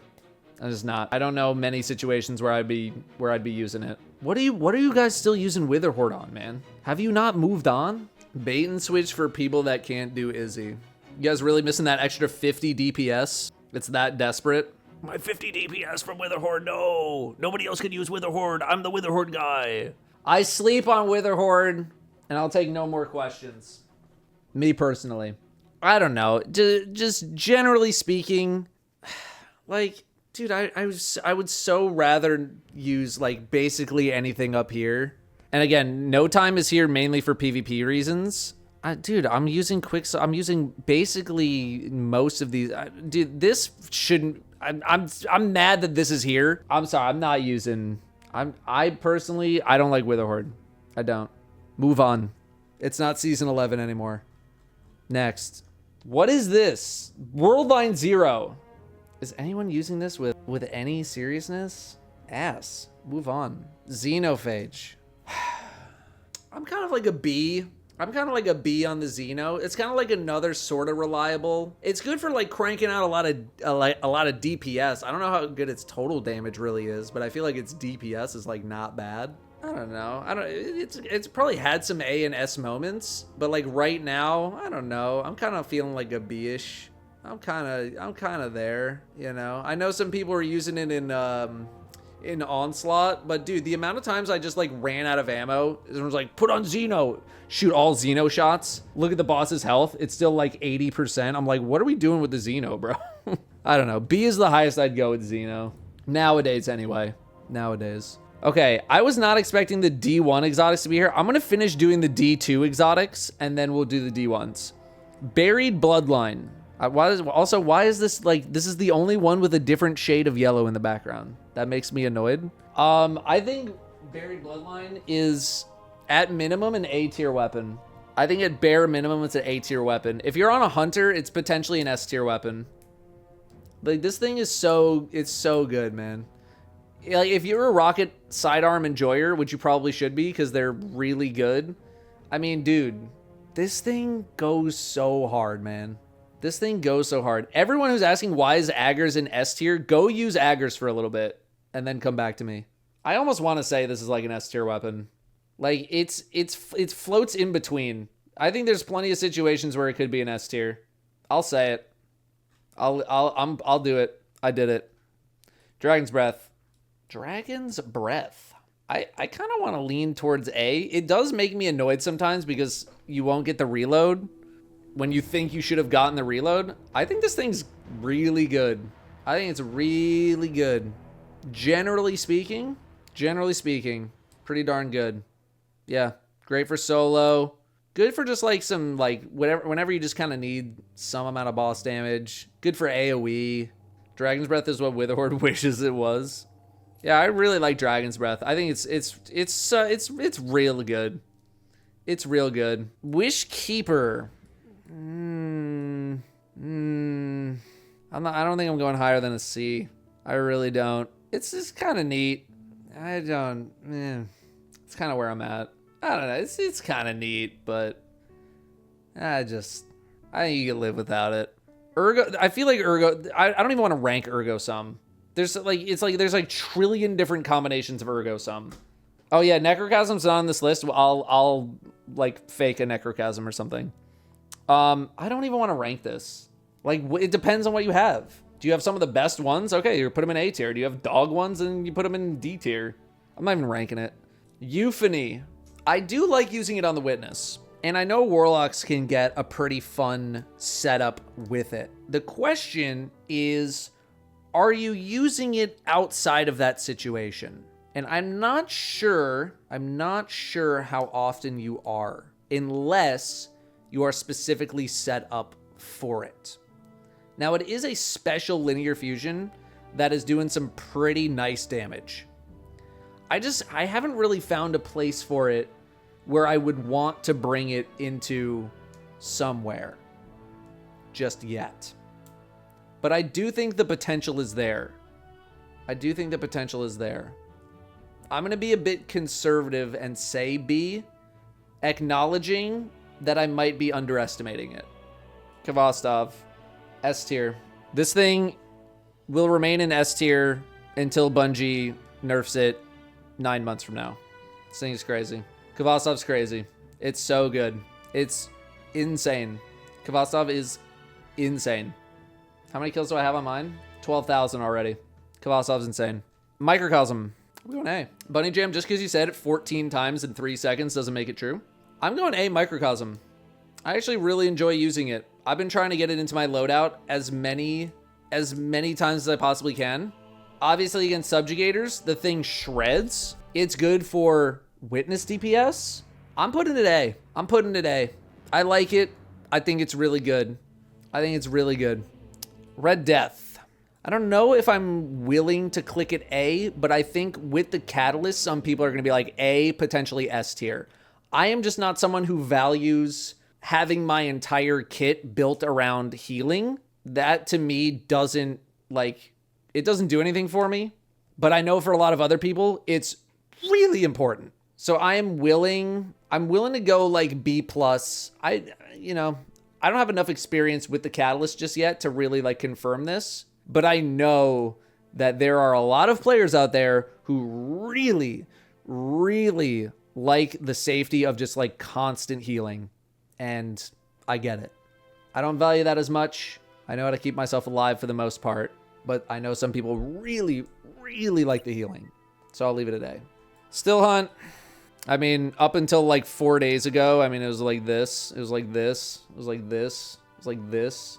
I'm just not. I don't know many situations where I'd be using it. What are you guys still using Witherhoard on, man? Have you not moved on? Bait and switch for people that can't do Izzy. You guys really missing that extra 50 DPS? It's that desperate. My 50 DPS from Witherhoard, no. Nobody else can use Witherhoard. I'm the Witherhoard guy. I sleep on Witherhoard, and I'll take no more questions. Me personally. I don't know. Just generally speaking, like, dude, I would so rather use like basically anything up here. And again, no time is here mainly for PvP reasons. Dude, I'm using Quicksilver. I'm using basically most of these. Dude, this shouldn't. I'm mad that this is here. I'm sorry. I'm not using. I personally, I don't like Witherhoard. I don't. Move on. It's not season 11 anymore. Next. What is this? Worldline 0. Is anyone using this with any seriousness? Ass. Move on. Xenophage. I'm kind of like a B. I'm kind of like a B on the Xeno. It's kind of like another sort of reliable. It's good for like cranking out a lot of DPS. I don't know how good its total damage really is, but I feel like its DPS is like not bad. I don't know. It's probably had some A and S moments, but like right now, I don't know. I'm kind of feeling like a B-ish. I'm kind of there, you know. I know some people are using it in Onslaught, but dude, the amount of times I just like ran out of ammo, it was like, put on Xeno, shoot all Xeno shots, look at the boss's health, it's still like 80%. I'm like, what are we doing with the Xeno, bro? I don't know. B is the highest I'd go with Xeno. Nowadays, anyway. Nowadays. Okay, I was not expecting the D1 exotics to be here. I'm gonna finish doing the D2 exotics, and then we'll do the D1s. Buried Bloodline. Why is this like, this is the only one with a different shade of yellow in the background? That makes me annoyed. I think Buried Bloodline is at minimum an A tier weapon. I think at bare minimum it's an A tier weapon. If you're on a hunter, it's potentially an S tier weapon. Like this thing is it's so good, man. Like if you're a rocket sidearm enjoyer, which you probably should be because they're really good. I mean, dude, this thing goes so hard, man. This thing goes so hard. Everyone who's asking why is Aggers in S tier, go use Aggers for a little bit and then come back to me. I almost want to say this is like an S tier weapon. Like it floats in between. I think there's plenty of situations where it could be an S tier. I'll say it. I'll do it. I did it. Dragon's Breath. Dragon's Breath. I kind of want to lean towards A. It does make me annoyed sometimes because you won't get the reload when you think you should have gotten the reload. I think this thing's really good. I think it's really good. Generally speaking, pretty darn good. Yeah, great for solo. Good for just like some, like, whenever you just kind of need some amount of boss damage. Good for AoE. Dragon's Breath is what Witherhoard wishes it was. Yeah, I really like Dragon's Breath. I think it's real good. It's real good. Wishkeeper. I don't think I'm going higher than a C. I really don't. It's just kind of neat. It's kind of where I'm at. I don't know. It's kind of neat, but I think you can live without it. Ergo, I feel like Ergo, I don't even want to rank Ergo Sum. There's like trillion different combinations of Ergo Sum. Oh yeah, Necrochasm's not on this list. I'll like fake a Necrochasm or something. I don't even want to rank this. Like, it depends on what you have. Do you have some of the best ones? Okay, you put them in A tier. Do you have dog ones and you put them in D tier? I'm not even ranking it. Euphony. I do like using it on the Witness. And I know Warlocks can get a pretty fun setup with it. The question is, are you using it outside of that situation? And I'm not sure how often you are, unless you are specifically set up for it. Now, it is a special linear fusion that is doing some pretty nice damage. I haven't really found a place for it where I would want to bring it into somewhere just yet. But I do think the potential is there. I'm going to be a bit conservative and say B, acknowledging that I might be underestimating it. Kvasov, S tier. This thing will remain in S tier until Bungie nerfs it 9 months from now. This thing is crazy. Kvasov's crazy. It's so good. It's insane. Kvasov is insane. How many kills do I have on mine? 12,000 already. Kvasov's insane. Microcosm. We're going A. Bunny Jam, just because you said it 14 times in 3 seconds doesn't make it true. I'm going A, Microcosm. I actually really enjoy using it. I've been trying to get it into my loadout as many times as I possibly can. Obviously, against subjugators, the thing shreds. It's good for Witness DPS. I'm putting it A. I like it. I think it's really good. Red Death. I don't know if I'm willing to click it A, but I think with the catalyst, some people are going to be like A, potentially S tier. I am just not someone who values having my entire kit built around healing. That to me doesn't it doesn't do anything for me, but I know for a lot of other people, it's really important. So I'm willing to go like B+. I don't have enough experience with the catalyst just yet to really like confirm this, but I know that there are a lot of players out there who really, really like the safety of just like constant healing. And I get it. I don't value that as much. I know how to keep myself alive for the most part, but I know some people really, really like the healing. So I'll leave it at A. Still Hunt. I mean, up until like 4 days ago, I mean, it was like this. It was like this. It was like this. It was like this.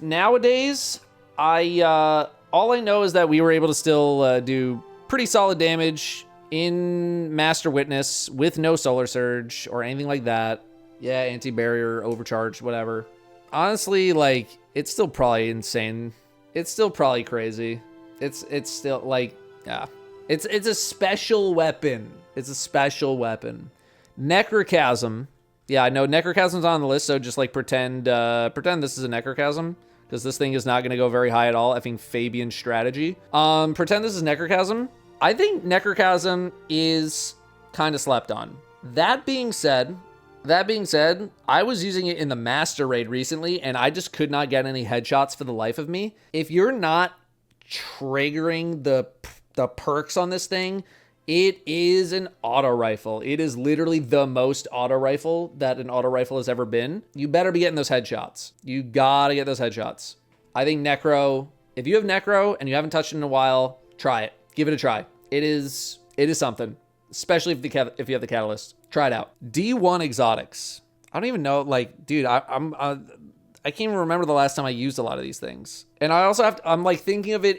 Nowadays, all I know is that we were able to still do pretty solid damage in Master Witness with no Solar Surge or anything like that. Yeah, anti-barrier, overcharged, whatever. Honestly, like, it's still probably insane. It's still probably crazy. It's still like, yeah. It's a special weapon. It's a special weapon. Necrochasm. Yeah, I know Necrochasm's on the list, so just like pretend this is a Necrochasm, because this thing is not going to go very high at all. I think Fabian strategy. Pretend this is Necrochasm. I think Necrochasm is kind of slept on. That being said, I was using it in the Master Raid recently, and I just could not get any headshots for the life of me. If you're not triggering the perks on this thing, it is an auto rifle. It is literally the most auto rifle that an auto rifle has ever been. You better be getting those headshots. You gotta get those headshots. I think Necro, if you have Necro and you haven't touched it in a while, try it. Give it a try. It is something, especially if you have the catalyst. Try it out. D1 exotics. I don't even know, like, dude, I can't even remember the last time I used a lot of these things. And I also I'm like thinking of it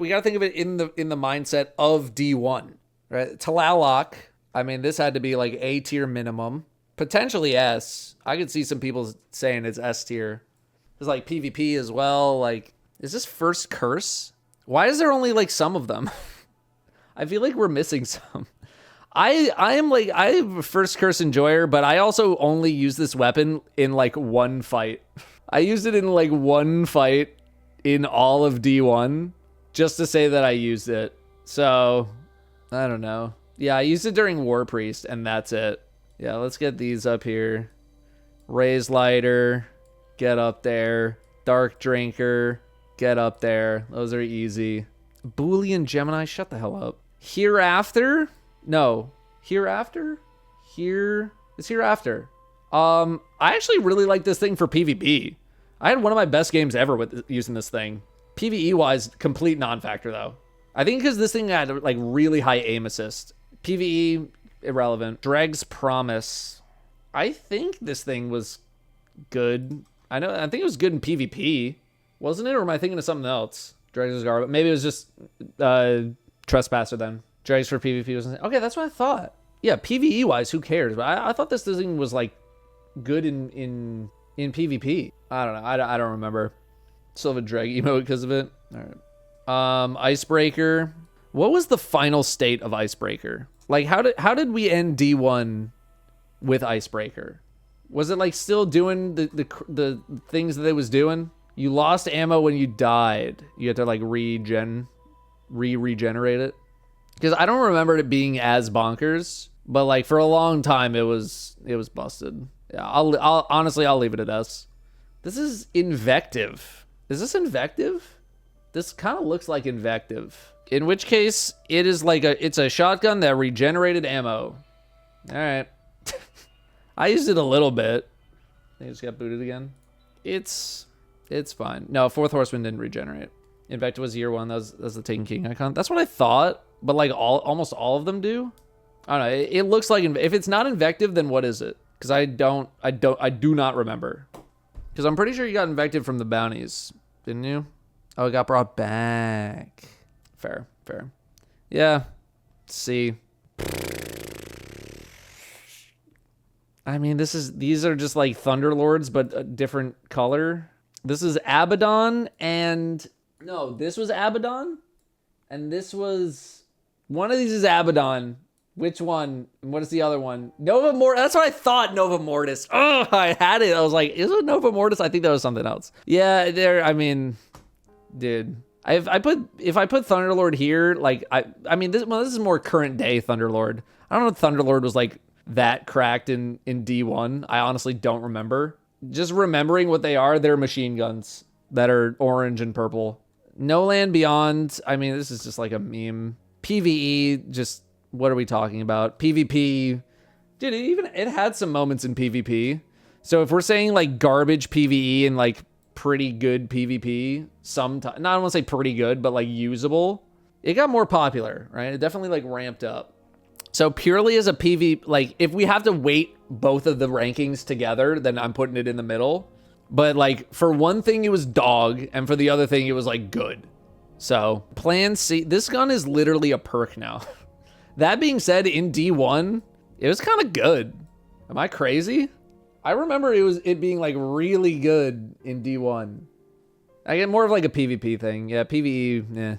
we gotta think of it in the mindset of D1, right? Tlaloc. I mean, this had to be like A tier minimum, potentially S. I could see some people saying it's S tier. There's like PvP as well. Like, is this first curse? Why is there only like some of them? I feel like we're missing some. I'm a first curse enjoyer, but I also only use this weapon in like one fight. I used it in like one fight in all of D1 just to say that I used it. So, I don't know. Yeah, I used it during War Priest, and that's it. Yeah, let's get these up here. Raise Lighter, get up there. Dark Drinker, get up there. Those are easy. Boolean Gemini, shut the hell up. Hereafter? No. Hereafter? Here is Hereafter. I actually really like this thing for PvP. I had one of my best games ever with using this thing. PvE-wise, complete non-factor, though. I think because this thing had, like, really high aim assist. PvE, irrelevant. Dreg's Promise. I think this thing was good. I think it was good in PvP. Wasn't it? Or am I thinking of something else? Dreg's Garbage. Maybe it was just Trespasser then. Dregs for PvP was okay. That's what I thought. Yeah, PvE wise, who cares? But I thought this thing was like good in PvP. I don't know. I don't remember. Still have a drag emote because of it. All right. Icebreaker. What was the final state of Icebreaker? Like, how did we end D1 with Icebreaker? Was it like still doing the things that it was doing? You lost ammo when you died. You had to like regenerate it. Because I don't remember it being as bonkers, but like for a long time it was busted. Yeah, I'll honestly leave it at S. This is Invective. Is this Invective? This kind of looks like Invective. In which case it is like it's a shotgun that regenerated ammo. All right. I used it a little bit. I think it just got booted again. It's fine. No, Fourth Horseman didn't regenerate. Invective was year one. That was the Taken King icon. That's what I thought. But like almost all of them do. I don't know. It looks like if it's not Invective, then what is it? Because I do not remember. Because I'm pretty sure you got Invective from the bounties, didn't you? Oh, it got brought back. Fair. Yeah. C. I mean, these are just like Thunderlords, but a different color. This is Abaddon and... No, this was Abaddon. And this was... One of these is Abaddon. Which one? What is the other one? Nova Mortis. That's what I thought, Nova Mortis. Oh, I had it. I was like, is it Nova Mortis? I think that was something else. Yeah, I mean, dude. If I put Thunderlord here, like, I mean, this is more current day Thunderlord. I don't know if Thunderlord was like that cracked in D1. I honestly don't remember. Just remembering what they are, they're machine guns that are orange and purple. No Land Beyond, I mean, this is just like a meme. PvE, just, what are we talking about? PvP, dude, it had some moments in PvP. So if we're saying like garbage PvE and like pretty good PvP, sometimes, not I don't want to say pretty good, but like usable, it got more popular, right? It definitely like ramped up. So purely as a PvP, like if we have to weight both of the rankings together, then I'm putting it in the middle. But like for one thing, it was dog, and for the other thing, it was like good. So Plan C, this gun is literally a perk now. That being said, in D1, it was kind of good. Am I crazy? I remember it being like really good in D1. I get more of like a PvP thing. Yeah, PvE, yeah.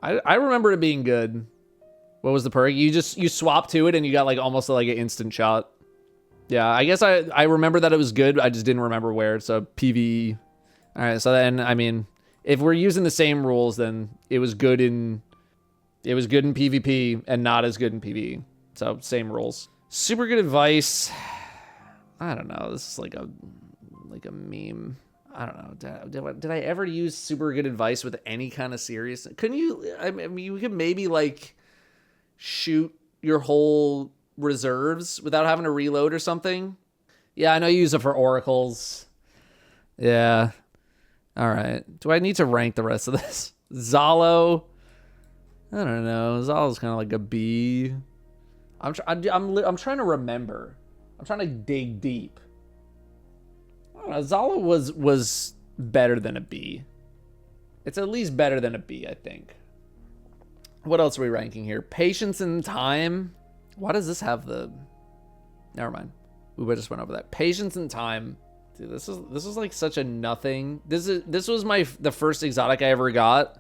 I remember it being good. What was the perk? You swap to it and you got like almost like an instant shot. Yeah, I guess I remember that it was good. I just didn't remember where. So PvE. All right, so then, I mean, if we're using the same rules, then it was good in PvP and not as good in PvE. So same rules. Super good advice. I don't know. This is like a meme. I don't know. Did I ever use super good advice with any kind of serious? Couldn't you? I mean, you could maybe like shoot your whole reserves without having to reload or something. Yeah, I know you use it for oracles. Yeah. All right. Do I need to rank the rest of this? Zalo. I don't know. Zalo's kind of like a B. I'm trying to remember. I'm trying to dig deep. I don't know. Zalo was better than a B. It's at least better than a B, I think. What else are we ranking here? Patience and Time. Why does this have the... Never mind. We just went over that. Patience and Time. Dude, this is like such a nothing. This was the first exotic I ever got.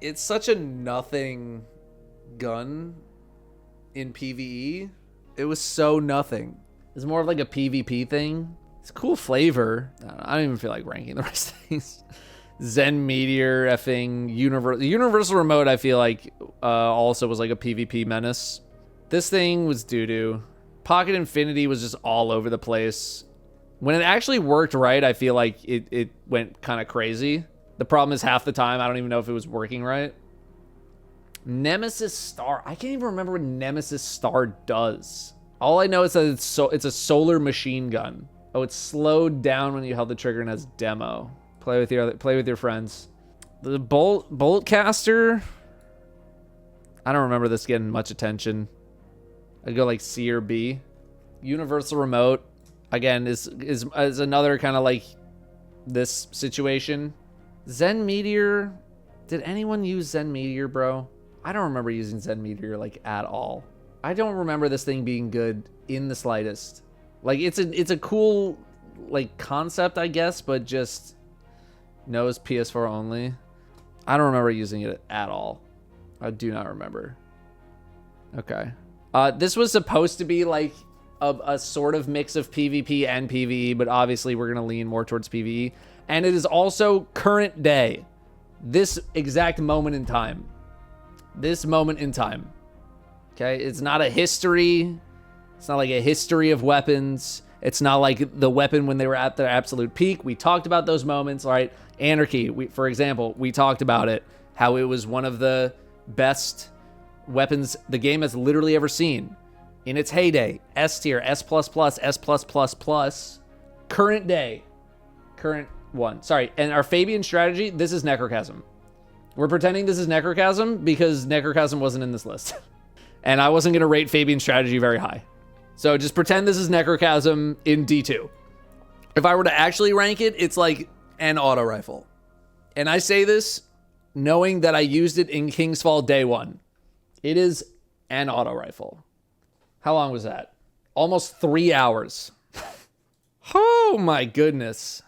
It's such a nothing gun in PvE. It was so nothing. It's more of like a PvP thing. It's a cool flavor. I don't even feel like ranking the rest of these. Zen Meteor, effing Universal Remote, I feel like also was like a PvP menace. This thing was doo-doo. Pocket Infinity was just all over the place. When it actually worked right, I feel like it went kind of crazy. The problem is half the time, I don't even know if it was working right. Nemesis Star. I can't even remember what Nemesis Star does. All I know is that it's a solar machine gun. Oh, it's slowed down when you held the trigger and has demo. Play with your friends. The Bolt Caster. I don't remember this getting much attention. I'd go like C or B. Universal Remote, again, is another kind of like this situation. Zen Meteor. Did anyone use Zen Meteor, bro? I don't remember using Zen Meteor like at all. I don't remember this thing being good in the slightest. Like it's a cool like concept, I guess, but just no, it's PS4 only. I don't remember using it at all. I do not remember. Okay. This was supposed to be like a sort of mix of PvP and PvE, but obviously we're going to lean more towards PvE. And it is also current day. This exact moment in time. This moment in time. Okay? It's not a history. It's not like a history of weapons. It's not like the weapon when they were at their absolute peak. We talked about those moments, right? Anarchy, for example, we talked about it. How it was one of the best weapons the game has literally ever seen. In its heyday, S tier, S++, S+++. Current day. Current one. Sorry, and our Fabian strategy, this is Necrochasm. We're pretending this is Necrochasm because Necrochasm wasn't in this list. And I wasn't going to rate Fabian strategy very high. So just pretend this is Necrochasm in D2. If I were to actually rank it, it's like an auto rifle. And I say this knowing that I used it in Kingsfall day one. It is an auto rifle. How long was that? Almost 3 hours. Oh my goodness.